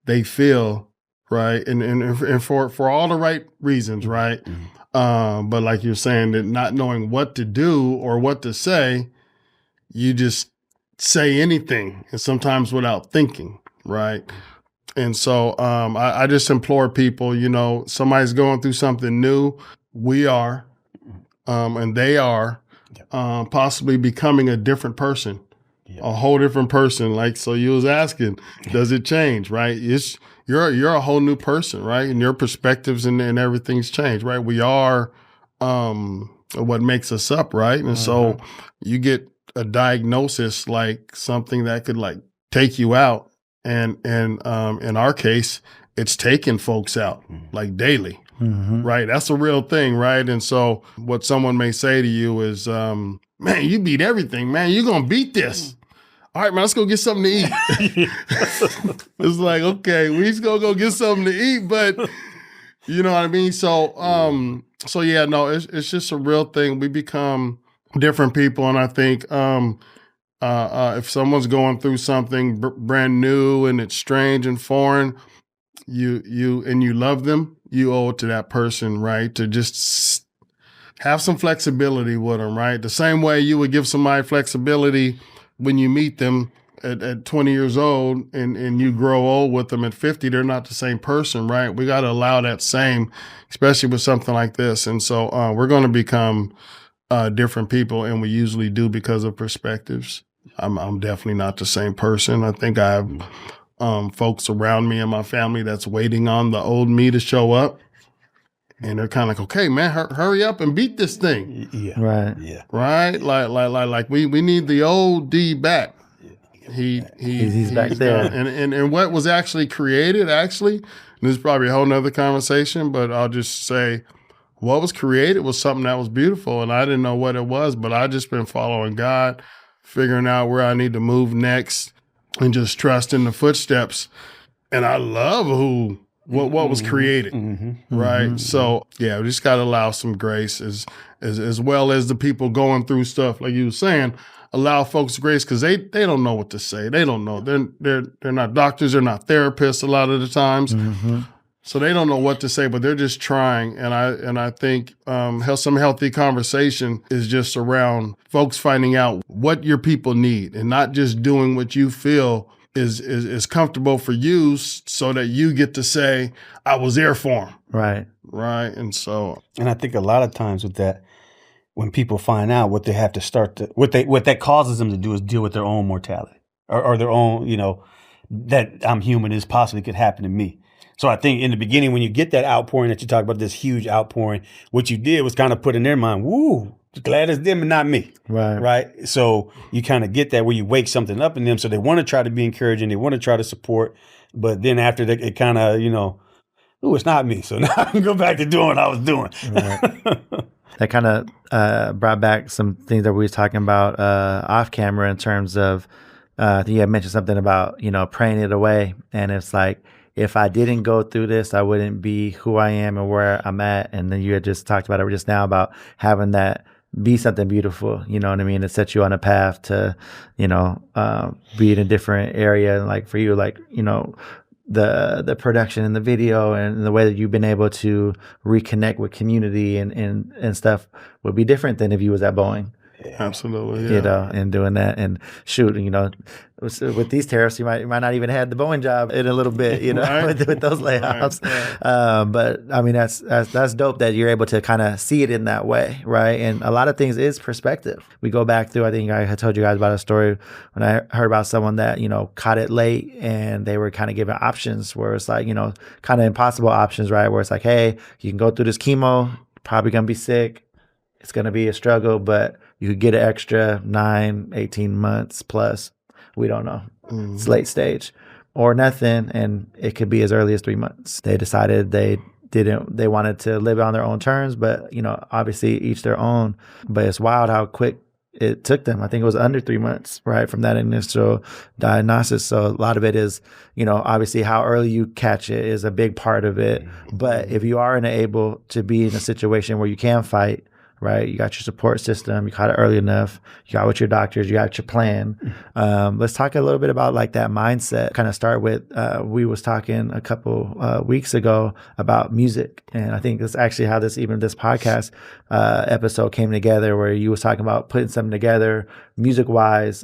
they feel, right, and for all the right reasons, right? Mm-hmm. But like you're saying, that not knowing what to do or what to say, you just say anything, and sometimes without thinking, right? And so I just implore people, somebody's going through something new. We are, and they are. Possibly becoming a different person, a whole different person. Like, so you was asking, does it change, right? You're a whole new person, right? And your perspectives and everything's changed, right? We are what makes us up, right? And so you get a diagnosis, like something that could like take you out. And in our case, it's taking folks out like daily. Mm-hmm. Right. That's a real thing. Right. And so what someone may say to you is, man, you beat everything, man. You're going to beat this. All right, man, let's go get something to eat. It's like, okay, we just going to go get something to eat. But you know what I mean? So, yeah, no, it's just a real thing. We become different people. And I think if someone's going through something brand new and it's strange and foreign, you love them, you owe it to that person, right? To just have some flexibility with them, right? The same way you would give somebody flexibility when you meet them at 20 years old and you grow old with them at 50, they're not the same person, right? We got to allow that same, especially with something like this. And so we're going to become different people, and we usually do because of perspectives. I'm definitely not the same person. I think I have folks around me in my family that's waiting on the old me to show up. And they're kind of like, okay, man, hurry up and beat this thing. Yeah. Right. Yeah. Right? Like we need the old D back. He's back there. And what was actually created, and this is probably a whole nother conversation, but I'll just say what was created was something that was beautiful, and I didn't know what it was, but I just been following God, figuring out where I need to move next, and just trusting the footsteps. And I love what was created, right? Mm-hmm. So yeah, we just got to allow some grace as well as the people going through stuff like you were saying. allow folks grace because they don't know what to say. They don't know. They're not doctors. They're not therapists a lot of the times. Mm-hmm. So they don't know what to say, but they're just trying. And I think some healthy conversation is just around folks finding out what your people need and not just doing what you feel is comfortable for you so that you get to say, I was there for them. Right. Right. And I think a lot of times with that, when people find out what they have to start to, what that causes them to do is deal with their own mortality or their own, that I'm human, this possibly could happen to me. So I think in the beginning, when you get that outpouring that you talk about, this huge outpouring, what you did was kind of put in their mind, woo, glad it's them and not me. Right. Right. So you kind of get that where you wake something up in them. So they want to try to be encouraging. They want to try to support. But then after that, it kind of, ooh, it's not me. So now I can go back to doing what I was doing. Right. That kind of brought back some things that we were talking about off camera in terms of, I think you had mentioned something about, praying it away. And it's like, if I didn't go through this, I wouldn't be who I am and where I'm at. And then you had just talked about it just now about having that be something beautiful, you know what I mean? To set you on a path to, be in a different area. And like for you, like, the production and the video and the way that you've been able to reconnect with community and stuff would be different than if you was at Boeing. Absolutely, yeah. And doing that and shooting, with these tariffs, you might not even have the Boeing job in a little bit, Right. with those layoffs. Right. But I mean, that's dope that you're able to kind of see it in that way, right? And a lot of things is perspective. We go back through. I think I had told you guys about a story when I heard about someone that caught it late and they were kind of given options where it's like kind of impossible options, right? Where it's like, hey, you can go through this chemo, probably gonna be sick, it's gonna be a struggle, but you could get an extra 9, 18 months plus. We don't know. Mm-hmm. It's late stage or nothing. And it could be as early as 3 months. They decided they wanted to live on their own terms, but, obviously each their own. But it's wild how quick it took them. I think it was under 3 months, right, from that initial diagnosis. So a lot of it is, obviously how early you catch it is a big part of it. But if you are able to be in a situation where you can fight, right? You got your support system. You caught it early enough. You got with your doctors. You got your plan. Let's talk a little bit about like that mindset. Kind of start with, we was talking a couple weeks ago about music. And I think that's actually how this podcast episode came together, where you was talking about putting something together music wise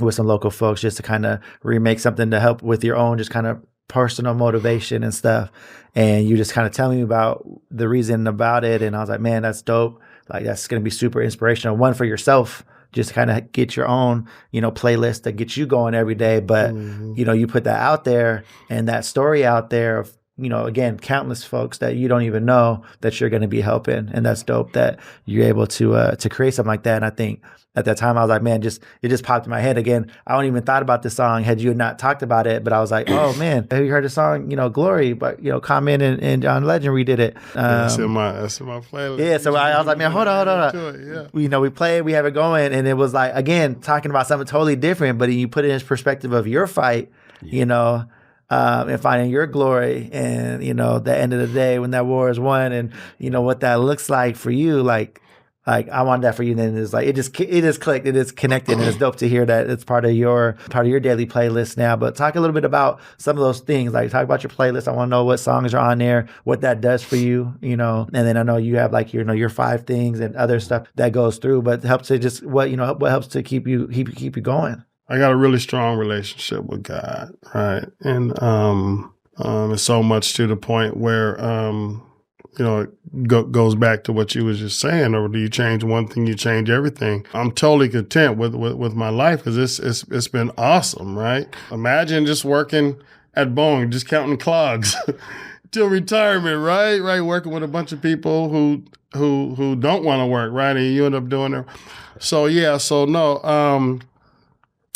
with some local folks just to kind of remake something to help with your own just kind of personal motivation and stuff. And you just kind of tell me about the reason about it. And I was like, man, that's dope. Like, that's going to be super inspirational. One, for yourself, just kind of get your own, playlist that gets you going every day. But, you put that out there and that story out there of, again, countless folks that you don't even know that you're going to be helping. And that's dope that you're able to create something like that. And I think at that time I was like, man, it just popped in my head again. I don't even thought about this song had you not talked about it, but I was like, oh man, have you heard the song, Glory? But, Common and John Legend redid it. That's in my playlist. Yeah. So I was like, man, hold on. Yeah. We play it, we have it going. And it was like, again, talking about something totally different, but you put it in perspective of your fight, and finding your glory and, the end of the day when that war is won and, what that looks like for you, like I want that for you. And then it's like, it just clicked, it is connected. And it's dope to hear that it's part of your daily playlist now. But talk a little bit about some of those things, like talk about your playlist. I want to know what songs are on there, what that does for you, and then I know you have like, your 5 things and other stuff that goes through, but helps to just what helps to keep you going. I got a really strong relationship with God, right? And it's so much to the point where it goes back to what you was just saying, or do you change one thing, you change everything. I'm totally content with my life because it's been awesome, right? Imagine just working at Boeing, just counting clogs till retirement, right? Right, working with a bunch of people who don't want to work, right? And you end up doing it. So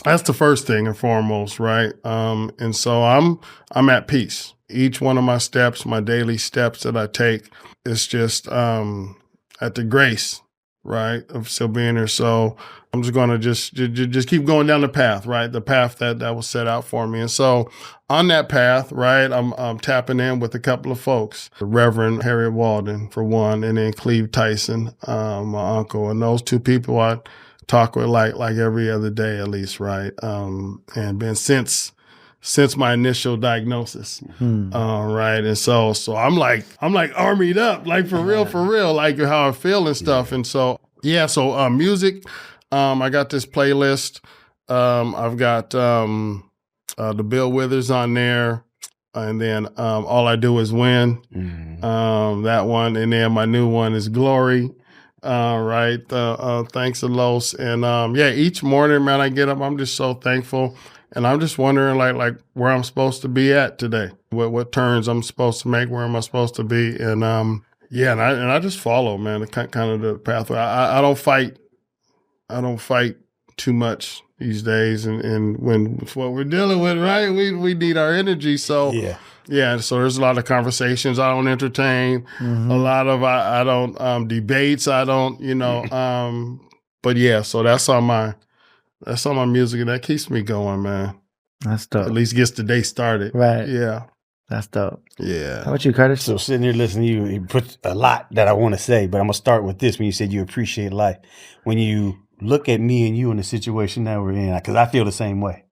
that's the first thing and foremost, right? And so I'm at peace. Each one of my steps, my daily steps that I take, is just at the grace, right, of still being there. So I'm just going to just keep going down the path, right, the path that was set out for me. And so on that path, right, I'm tapping in with a couple of folks, the Reverend Harriet Walden, for one, and then Cleve Tyson, my uncle. And those 2 people, talk with like every other day at least, right? And been since my initial diagnosis, right? And so I'm like armied up, like for real, like how I feel and stuff. And so music, I got this playlist. I've got the Bill Withers on there, and then All I Do Is Win, that one, and then my new one is Glory. Right. Thanks a Los. And each morning, man, I get up, I'm just so thankful. And I'm just wondering like where I'm supposed to be at today. What turns I'm supposed to make, where am I supposed to be? And I just follow, man, kind of the pathway. I don't fight too much these days, and when what we're dealing with, right? We need our energy. So so there's a lot of conversations I don't entertain. A lot of I don't debates. I don't, but so that's on my music, and that keeps me going, man. That's dope. At least gets the day started. Right. Yeah. That's dope. Yeah. How about you, Curtis? So sitting here listening to you put a lot that I want to say, but I'm going to start with this when you said you appreciate life. When you look at me and you in the situation that we're in, because I feel the same way.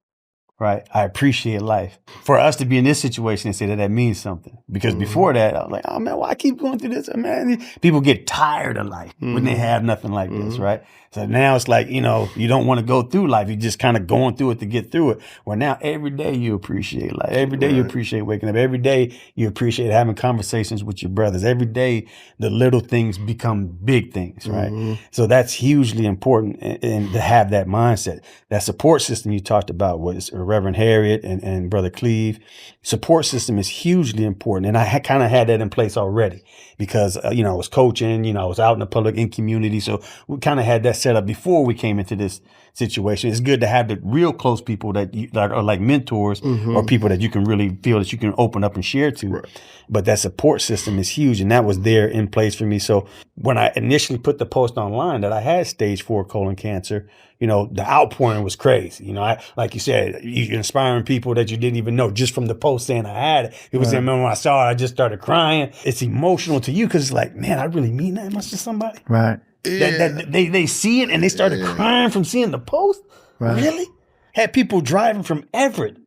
Right. I appreciate life. For us to be in this situation and say that means something. Because before that, I was like, oh man, why I keep going through this? Man, people get tired of life when they have nothing like this, right? So now it's like, you don't want to go through life. You're just kind of going through it to get through it. Well, now every day you appreciate life. Every day you appreciate waking up. Every day you appreciate having conversations with your brothers. Every day the little things become big things, right? So that's hugely important, and to have that mindset. That support system you talked about was Reverend Harriet and Brother Cleve. Support system is hugely important. And I kind of had that in place already because, I was coaching, I was out in the public, in community. So we kind of had that set up before we came into this situation. It's good to have the real close people that are like mentors or people that you can really feel that you can open up and share to. Right. But that support system is huge. And that was there in place for me. So when I initially put the post online that I had stage 4 colon cancer, the outpouring was crazy. Like you said, you're inspiring people that you didn't even know just from the post saying I had it. It was, when I saw it, I just started crying. It's emotional to you because it's like, man, I really mean that much to somebody. Right. That they see it and they started crying from seeing the post. Right. Really? Had people driving from Everett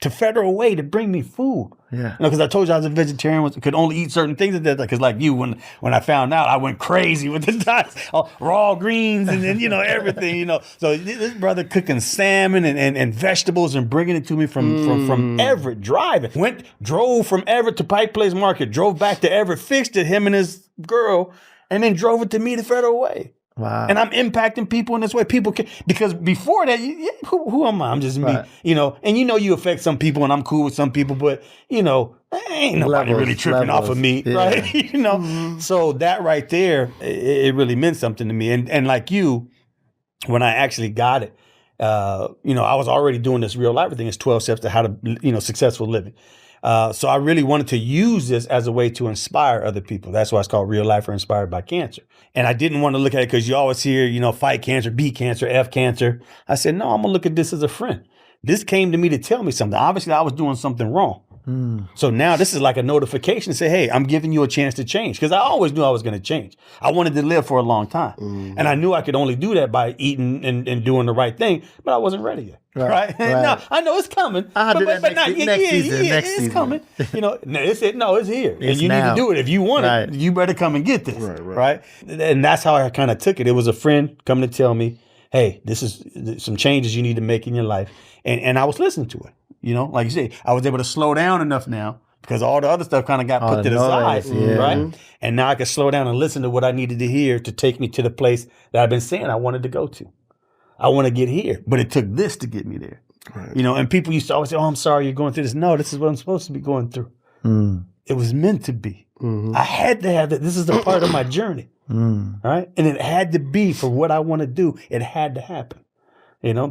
to Federal Way to bring me food. Yeah. Because I told you I was a vegetarian, could only eat certain things. Because like you, when I found out, I went crazy with the diet, raw greens and then, everything, So this brother cooking salmon and vegetables and bringing it to me from Everett, drove from Everett to Pike Place Market, drove back to Everett, fixed it, him and his girl, and then drove it to me the Federal Way. Wow. And I'm impacting people in this way. People can, because before that, who am I? I'm just me, and you affect some people and I'm cool with some people, but ain't nobody really tripping off of me, right? So that right there, it really meant something to me. And like you, when I actually got it, I was already doing this real life thing. It's 12 steps to how to, successful living. So I really wanted to use this as a way to inspire other people. That's why it's called Real Life or Inspired by Cancer. And I didn't want to look at it because you always hear, fight cancer, beat cancer, F cancer. I said, no, I'm going to look at this as a friend. This came to me to tell me something. Obviously, I was doing something wrong. So now this is like a notification to say, hey, I'm giving you a chance to change. Because I always knew I was going to change. I wanted to live for a long time. And I knew I could only do that by eating and doing the right thing. But I wasn't ready yet. Right? No, I know it's coming. I'll do that next season. It's coming. It's here. And you need to do it. If you want it, you better come and get this. Right? And that's how I kind of took it. It was a friend coming to tell me, hey, this is some changes you need to make in your life. And I was listening to it. Like you say, I was able to slow down enough now because all the other stuff kind of got put to the side, right? And now I can slow down and listen to what I needed to hear to take me to the place that I've been saying I wanted to go to. I want to get here, but it took this to get me there. Right. And people used to always say, oh, I'm sorry you're going through this. No, this is what I'm supposed to be going through. It was meant to be. I had to have that. This is a part of my journey, right? And it had to be for what I want to do. It had to happen.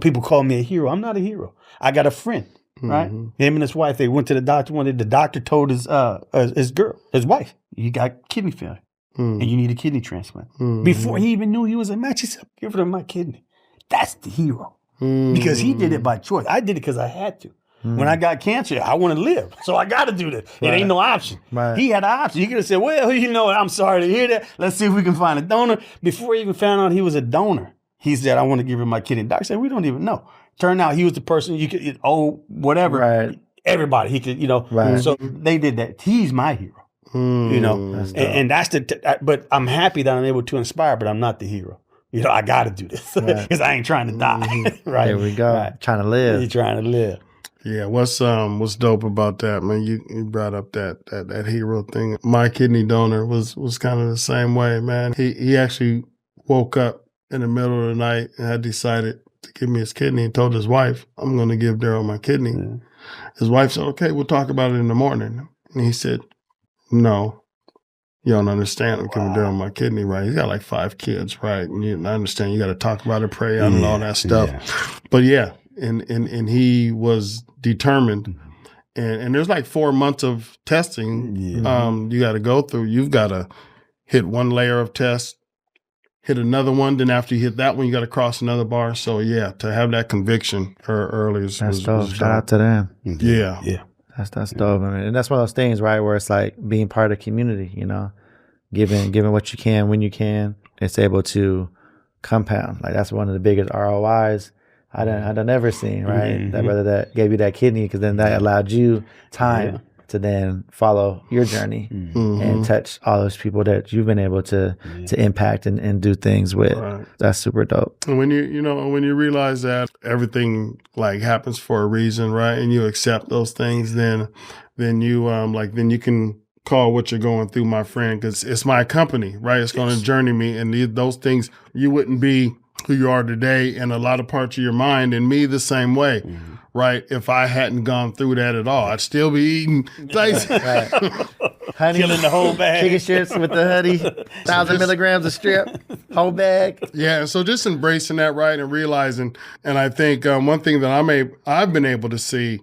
People call me a hero. I'm not a hero. I got a friend. Right, him and his wife. They went to the doctor. The doctor told his wife, "You got kidney failure, and you need a kidney transplant." Before he even knew he was a match, he said, "Give her my kidney." That's the hero because he did it by choice. I did it because I had to. When I got cancer, I want to live, so I got to do this. It ain't no option. Right. He had an option. He could have said, "Well, I'm sorry to hear that. Let's see if we can find a donor." Before he even found out he was a donor, He said, I want to give her my kidney. Doc said, we don't even know. Turned out he was the person you could, whatever. Right. Everybody, he could, Right. So they did that. He's my hero, and that's but I'm happy that I'm able to inspire, but I'm not the hero. I got to do this because I ain't trying to die. Right. There we go. Right. Trying to live. You're trying to live. Yeah, what's dope about that, man? You brought up that hero thing. My kidney donor was kind of the same way, man. He actually woke up in the middle of the night and had decided to give me his kidney and told his wife, I'm going to give Daryl my kidney. Yeah. His wife said, okay, we'll talk about it in the morning. And he said, no, you don't understand. I'm giving Daryl my kidney, right? He's got like 5 kids, right? And I understand you got to talk about it, pray on and all that stuff. Yeah. But yeah, and he was determined. And there's like 4 months of testing you got to go through. You've got to hit one layer of tests, hit another one. Then after you hit that one, you got to cross another bar. So yeah, to have that conviction early was dope. Shout out to them. Yeah. Yeah. That's dope. I mean, and that's one of those things, right, where it's like being part of the community, giving what you can when you can. It's able to compound. Like that's one of the biggest ROIs I done ever seen, right? Mm-hmm. That brother that gave you that kidney, because then that allowed you time to then follow your journey and touch all those people that you've been able to impact and do things with. Right. That's super dope. And when when you realize that everything like happens for a reason, right? And you accept those things, then you can call what you're going through my friend, because it's my company, right? It's going to journey me, and those things, you wouldn't be who you are today in a lot of parts of your mind, and me the same way. Mm-hmm. Right? If I hadn't gone through that at all, I'd still be eating honey, killing the whole bag. Chicken strips with the honey, 1,000 milligrams a strip, whole bag. Yeah, so just embracing that, right, and realizing. And I think one thing that I've been able to see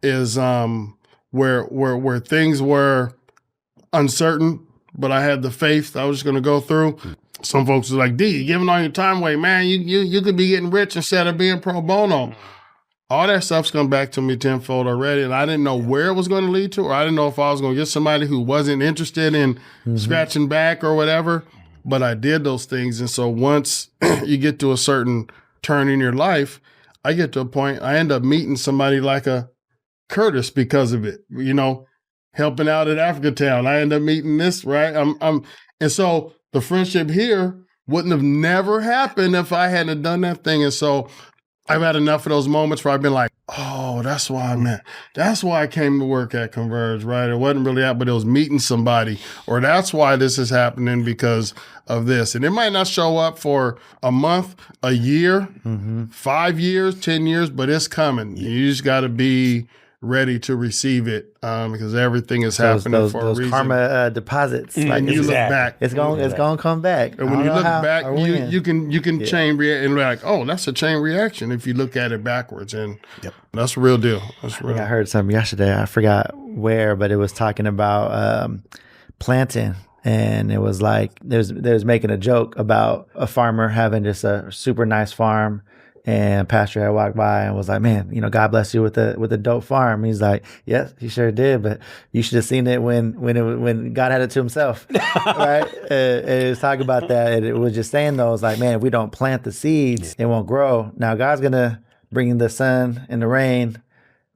is where things were uncertain, but I had the faith I was just going to go through. Some folks are like, D, you're giving all your time away, man. You could be getting rich instead of being pro bono. All that stuff's come back to me tenfold already, and I didn't know where it was going to lead to, or I didn't know if I was going to get somebody who wasn't interested in scratching back or whatever, but I did those things. And so once you get to a certain turn in your life, I get to a point, I end up meeting somebody like a Curtis because of it, helping out at Africa Town. I end up meeting this, right? And so the friendship here wouldn't have never happened if I hadn't done that thing. And so I've had enough of those moments where I've been like, oh, that's why that's why I came to work at Converge, right? It wasn't really that, but it was meeting somebody, or that's why this is happening because of this. And it might not show up for a month, a year, 5 years, 10 years, but it's coming. You just got to be ready to receive it because everything is happening for a reason. Those karma deposits. Like you look back, it's gonna come back. And when you look back, you can chain react and be like, oh, that's a chain reaction if you look at it backwards, and that's the real deal. That's real. I heard something yesterday. I forgot where, but it was talking about planting. And it was like they was making a joke about a farmer having just a super nice farm. And pastor had walked by and was like, man, God bless you with the dope farm. He's like, yes, he sure did. But you should have seen it when God had it to himself. Right. And it was talking about that. And it was just saying though, it's like, man, if we don't plant the seeds, it won't grow. Now God's going to bring in the sun and the rain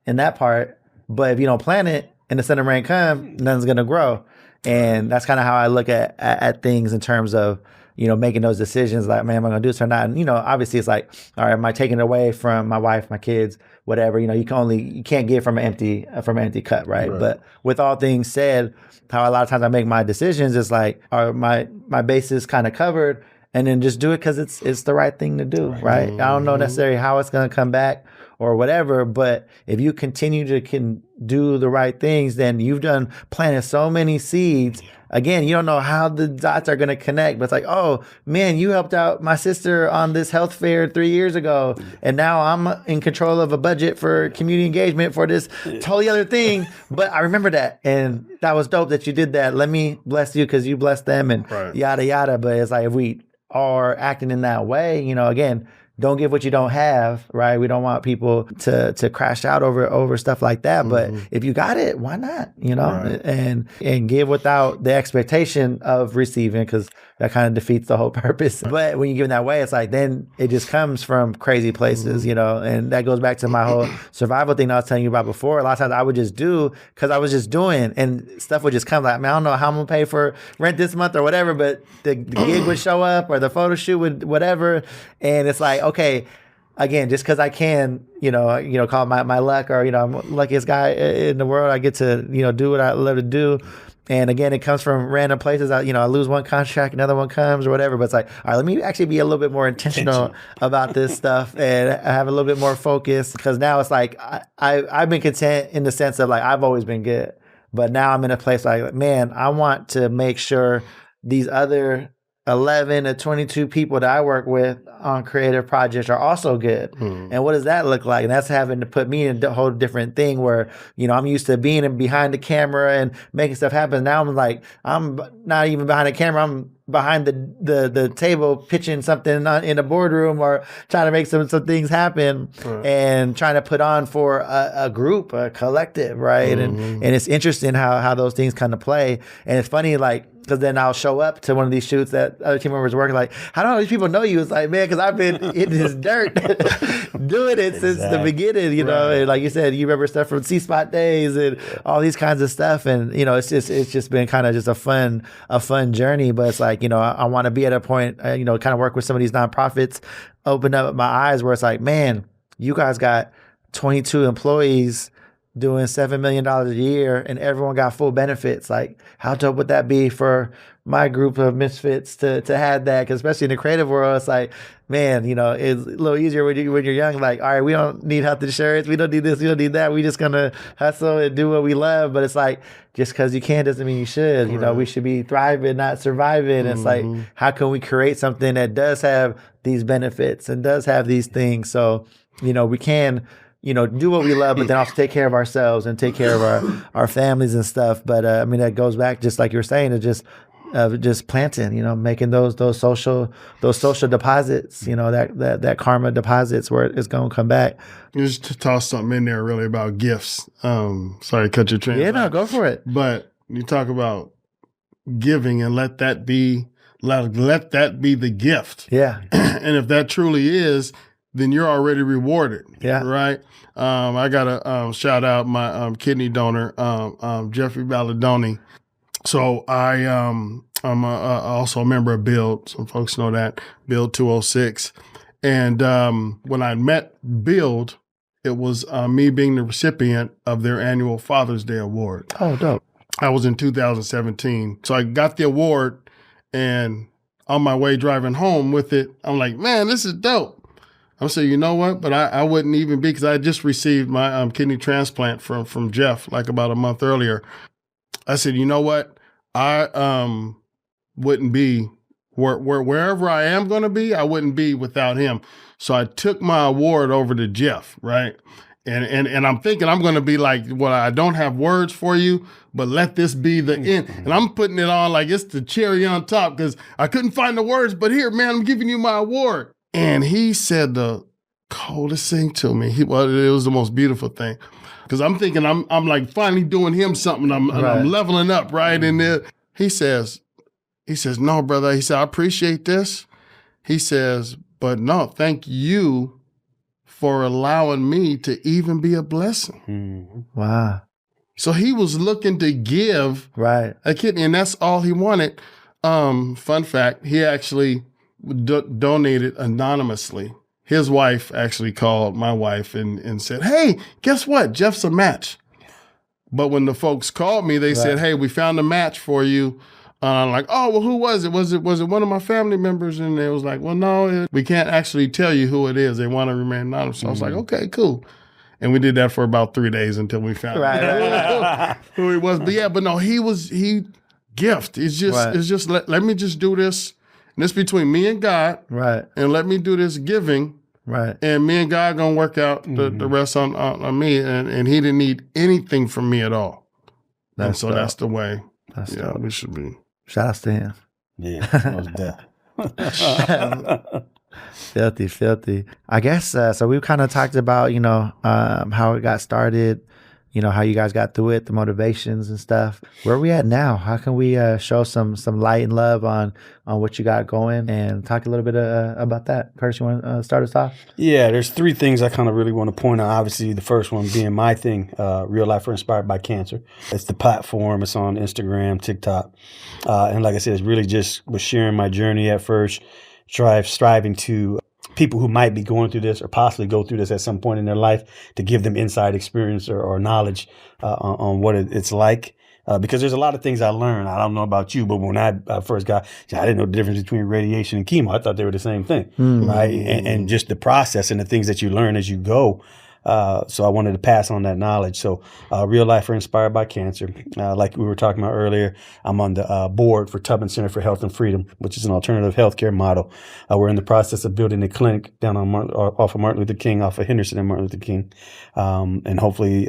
in that part. But if you don't plant it and the sun and rain come, nothing's going to grow. And that's kind of how I look at things in terms of, making those decisions like, man, am I going to do this or not? And, obviously it's like, all right, am I taking it away from my wife, my kids, whatever, you can't give from an empty cup. Right. But with all things said, how a lot of times I make my decisions is like, are my bases kind of covered, and then just do it because it's the right thing to do. Right. I don't know necessarily how it's going to come back or whatever, but if you continue to can do the right things, then you've planted so many seeds. Again, you don't know how the dots are going to connect, but it's like, oh man, you helped out my sister on this health fair 3 years ago, and now I'm in control of a budget for community engagement for this totally other thing. But I remember that, and that was dope that you did that. Let me bless you because you blessed them, and yada yada. But it's like if we are acting in that way, again, don't give what you don't have, right? We don't want people to crash out over stuff like that. But if you got it, why not? And give without the expectation of receiving. Because that kind of defeats the whole purpose. But when you give it that way, it's like, then it just comes from crazy places, you know, and that goes back to my whole survival thing I was telling you about before. A lot of times I would just do because I was just doing, and stuff would just come. Like, man, I don't know how I'm gonna pay for rent this month or whatever, but the gig would show up or the photo shoot would whatever, and it's like, okay, again, just because I can, call it my luck, or I'm the luckiest guy in the world. I get to do what I love to do. And again, it comes from random places. I lose one contract, another one comes or whatever. But it's like, all right, let me actually be a little bit more intentional about this stuff and have a little bit more focus. Because now it's like I've been content in the sense of like I've always been good. But now I'm in a place like, man, I want to make sure these other 11 to 22 people that I work with on creative projects are also good. And what does that look like? And that's having to put me in a whole different thing where, I'm used to being behind the camera and making stuff happen. Now I'm like, I'm not even behind the camera. I'm behind the table pitching something in a boardroom or trying to make some things happen and trying to put on for a group, a collective, right? And it's interesting how those things kind of play. And it's funny, like, because then I'll show up to one of these shoots that other team members working like, how do all these people know you? It's like, man, because I've been in this dirt doing it since the beginning, know. And like you said, you remember stuff from C-Spot days and all these kinds of stuff. And, it's just been kind of just a fun journey. But it's like, I want to be at a point, kind of work with some of these nonprofits, open up my eyes where it's like, man, you guys got 22 employees doing $7 million a year and everyone got full benefits. Like, how dope would that be for my group of misfits to have that? Because especially in the creative world, it's like, man, it's a little easier when you're young. Like, all right, we don't need health insurance. We don't need this. We don't need that. We just going to hustle and do what we love. But it's like, just because you can doesn't mean you should. We should be thriving, not surviving. It's like, how can we create something that does have these benefits and does have these things? So, we can do what we love, but then also take care of ourselves and take care of our families and stuff. But that goes back, just like you were saying, to just planting, making those social deposits, that karma deposits where it's going to come back. Just to toss something in there really about gifts. Sorry to cut your train. Yeah, no, go for it. But you talk about giving and let that be the gift. Yeah. And if that truly is, then you're already rewarded. Yeah. Right. I got to shout out my kidney donor, Jeffrey Balladoni. So I'm also a member of Build. Some folks know that, Build 206. And when I met Build, it was me being the recipient of their annual Father's Day Award. Oh, dope. I was in 2017. So I got the award, and on my way driving home with it, I'm like, man, this is dope. I said, you know what? But I wouldn't even be, because I just received my kidney transplant from Jeff like about a month earlier. I said, you know what? I wouldn't be wherever I am going to be. I wouldn't be without him. So I took my award over to Jeff, right? And I'm thinking I'm going to be like, well, I don't have words for you, but let this be the end. And I'm putting it on like it's the cherry on top because I couldn't find the words. But here, man, I'm giving you my award. And he said the coldest thing to me. It was the most beautiful thing, because I'm thinking I'm like finally doing him something. I'm leveling up, right? And he says, no, brother. He said, I appreciate this. He says, but no, thank you for allowing me to even be a blessing. Wow. So he was looking to give a kidney, and that's all he wanted. Fun fact, he actually donated anonymously. His wife actually called my wife and said, hey, guess what? Jeff's a match. But when the folks called me, they said, hey, we found a match for you. I'm like, oh, well, who was it? Was it one of my family members? And they was like, well, no, we can't actually tell you who it is. They want to remain anonymous. So I was like, okay, cool. And we did that for about 3 days until we found who he was. But no, he gift. It's just let me just do this. And it's between me and God. Right. And let me do this giving. Right. And me and God gonna work out the rest on me. And he didn't need anything from me at all. That's the way we should be. Shout outs to him. Yeah, that was Filthy. I guess so. We've kind of talked about how it got started, how you guys got through it, the motivations and stuff. Where are we at now? How can we show some light and love on what you got going, and talk a little bit about that? Curtis, you want to start us off? Yeah, there's three things I kind of really want to point out. Obviously, the first one being my thing, Real Life are Inspired by Cancer. It's the platform. It's on Instagram, TikTok. And like I said, it's really just was sharing my journey at first, striving to people who might be going through this or possibly go through this at some point in their life, to give them inside experience or knowledge on what it's like. Because there's a lot of things I learned. I don't know about you, but when I first got, I didn't know the difference between radiation and chemo. I thought they were the same thing, right? And just the process and the things that you learn as you go. So I wanted to pass on that knowledge. So Real Life are Inspired by Cancer. Like we were talking about earlier, I'm on the board for Tubman Center for Health and Freedom, which is an alternative healthcare model. We're in the process of building a clinic down on off of Martin Luther King, off of Henderson and Martin Luther King. And hopefully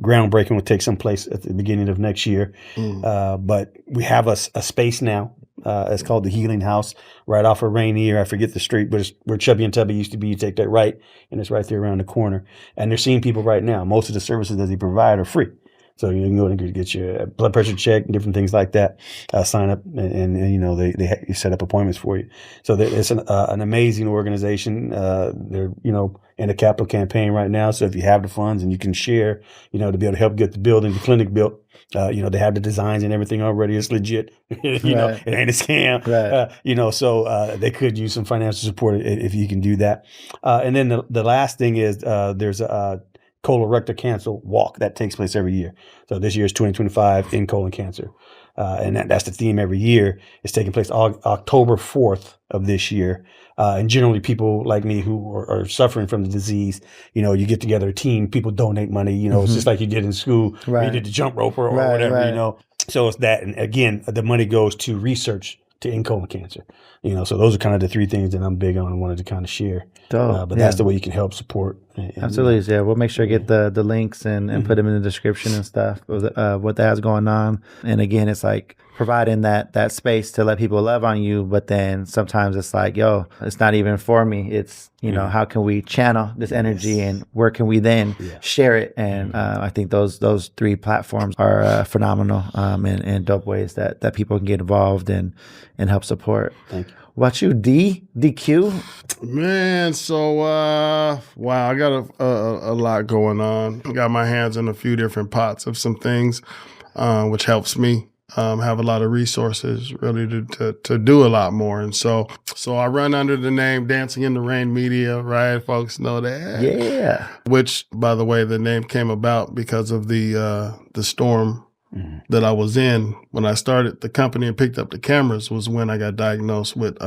groundbreaking will take some place at the beginning of next year. But we have a space now. It's called the Healing House, right off of Rainier. I forget the street, but it's where Chubby and Tubby used to be. You take that right, and it's right there around the corner. And they're seeing people right now. Most of the services that they provide are free. So you can go and get your blood pressure checked, different things like that. Sign up, and they set up appointments for you. So it's an amazing organization. They're in a capital campaign right now. So if you have the funds and you can share, to be able to help get the clinic built. They have the designs and everything already. It's legit. It ain't a scam. Right. So they could use some financial support if you can do that. And then the last thing is there's a colorectal cancer walk that takes place every year. So this year is 2025 in colon cancer. And that's the theme every year. It's taking place October 4th of this year. And generally people like me who are suffering from the disease, you get together a team, people donate money, it's just like you did in school, right. You did the jump rope or whatever, right. So it's that. And again, the money goes to research to end colon cancer, so those are kind of the three things that I'm big on and wanted to kind of share. But that's the way you can help support. Absolutely. Yeah. We'll make sure to get the links and put them in the description and stuff of what that has going on. And again, it's like providing that space to let people love on you. But then sometimes it's like, it's not even for me. It's, how can we channel this energy and where can we then share it? And I think those three platforms are phenomenal and dope ways that people can get involved and help support. Thank you. What about you, DQ? Man, so wow, I got a lot going on. I got my hands in a few different pots of some things, which helps me have a lot of resources really to do a lot more. And so I run under the name Dancing in the Rain Media, right? Folks know that. Yeah. Which, by the way, the name came about because of the storm that I was in when I started the company and picked up the cameras. Was when I got diagnosed with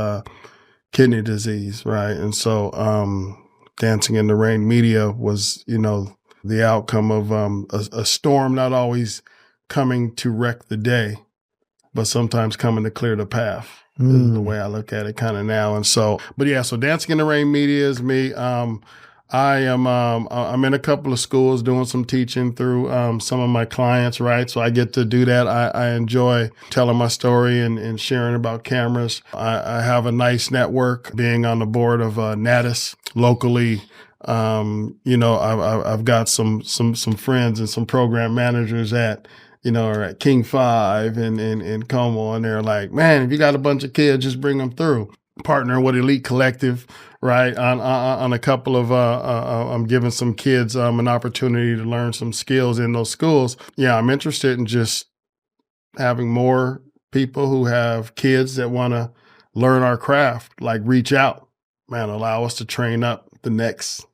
kidney disease, right? And so Dancing in the Rain Media was, the outcome of a storm not always coming to wreck the day, but sometimes coming to clear the path. Is the way I look at it kind of now. And so, so Dancing in the Rain Media is me. I'm in a couple of schools doing some teaching through some of my clients, right? So I get to do that. I enjoy telling my story and sharing about cameras. I have a nice network being on the board of NATIS locally. I've got some friends and some program managers at at King 5 and Como, and they're like, man, if you got a bunch of kids, just bring them through. Partner with Elite Collective, right? On a couple of, I'm giving some kids an opportunity to learn some skills in those schools. Yeah, I'm interested in just having more people who have kids that want to learn our craft, like reach out, man, allow us to train up the next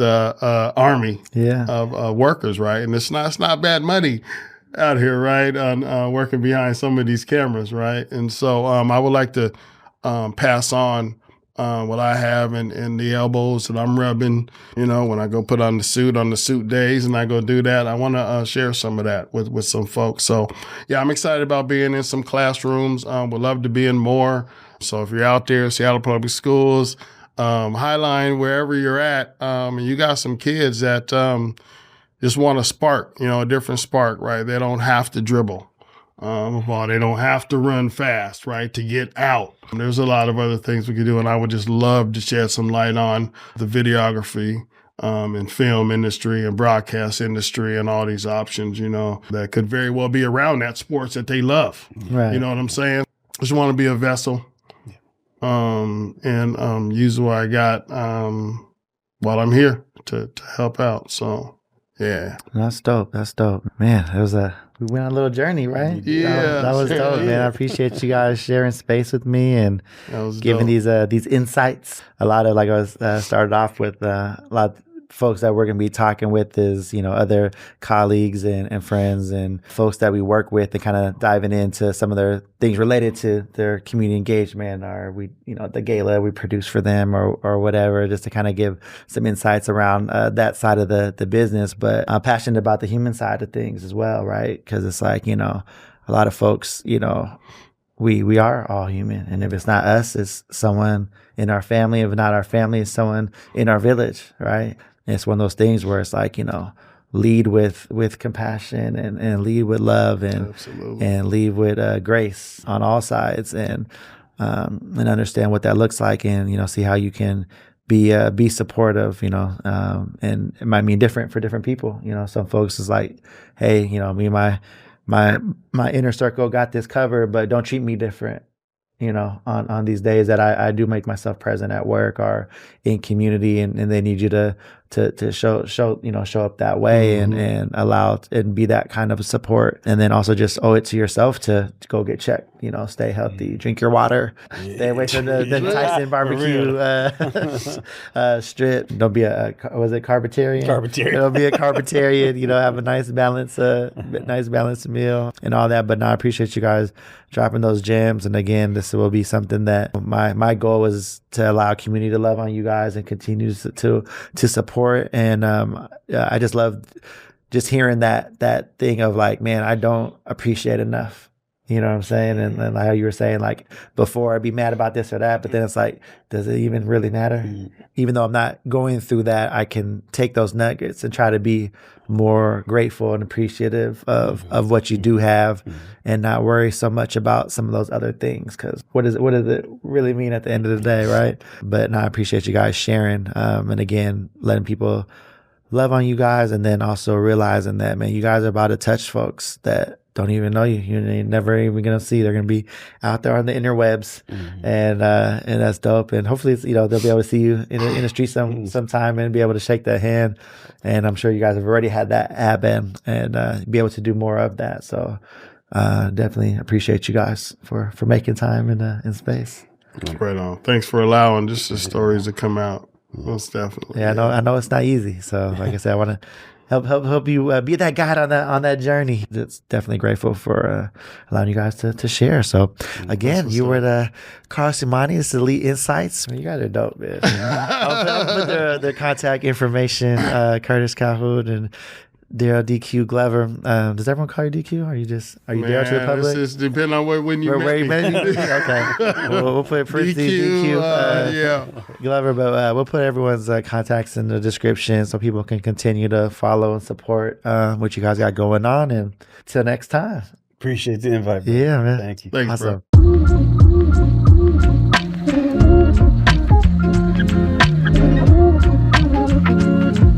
army of workers, right? And it's not bad money out here, right? On working behind some of these cameras, right? And so I would like to pass on what I have and the elbows that I'm rubbing, when I go put on the suit days and I go do that. I want to share some of that with some folks. So yeah, I'm excited about being in some classrooms. Would love to be in more. So if you're out there, Seattle Public Schools, Highline, wherever you're at, and you got some kids that just want a spark, a different spark, right? They don't have to dribble. They don't have to run fast, right, to get out. There's a lot of other things we could do, and I would just love to shed some light on the videography in film industry and broadcast industry and all these options, that could very well be around that sports that they love. Right. You know what I'm saying? Just want to be a vessel and use what I got while I'm here to help out. So, yeah. That's dope. Man, we went on a little journey, right? Yeah. That was dope, man. I appreciate you guys sharing space with me and giving these insights. A lot of, like I was started off with, a lot of folks that we're going to be talking with is, other colleagues and friends and folks that we work with, and kind of diving into some of their things related to their community engagement, or the gala we produce for them or whatever, just to kind of give some insights around that side of the business. But I'm passionate about the human side of things as well, right? Because it's like, a lot of folks, we are all human. And if it's not us, it's someone in our family. If not our family, it's someone in our village, right? And it's one of those things where it's like, lead with compassion and lead with love and lead with grace on all sides, and understand what that looks like, and see how you can be supportive, and it might mean different for different people. Some folks is like, hey, me and my inner circle got this covered, but don't treat me different. On these days that I do make myself present at work or in community, and they need you to show up that way, and allow and be that kind of support, and then also just owe it to yourself to go get checked. Stay healthy, drink your water, stay away from the Tyson barbecue strip. Don't be carbitarian? Carbitarian. Don't be a carbitarian. Have a nice balanced meal and all that. But no, I appreciate you guys dropping those gems. And again, this will be something that my goal is to allow community to love on you guys and continue to support. And I just love just hearing that thing of like, man, I don't appreciate enough. You know what I'm saying? And how you were saying, like, before I'd be mad about this or that, but then it's like, does it even really matter? Even though I'm not going through that, I can take those nuggets and try to be more grateful and appreciative of what you do have, and not worry so much about some of those other things. Because what does it really mean at the end of the day, right? But no, I appreciate you guys sharing, and again, letting people love on you guys, and then also realizing that, man, you guys are about to touch folks that don't even know you. You're never even gonna see. They're gonna be out there on the interwebs, and that's dope. And hopefully, they'll be able to see you in the street sometime and be able to shake that hand. And I'm sure you guys have already had that and be able to do more of that. So definitely appreciate you guys for making time in space. Right on. Thanks for allowing just the stories to come out. Most definitely. Yeah, I know it's not easy. So like I said, I want to help you be that guide on that journey. It's definitely grateful for allowing you guys to share. So again, you were the Carlos Imani. This is Elite Insights. Man, you guys are dope, man. I'll put their contact information, Curtis Calhoun and Daryl DQ Glover. Does everyone call you DQ? Are you Daryl to the public? This is depending on when you met me. Okay. We'll put DQ Glover, but we'll put everyone's contacts in the description so people can continue to follow and support what you guys got going on. And till next time. Appreciate the invite, bro. Yeah, man. Thank you. Thanks, awesome. bro.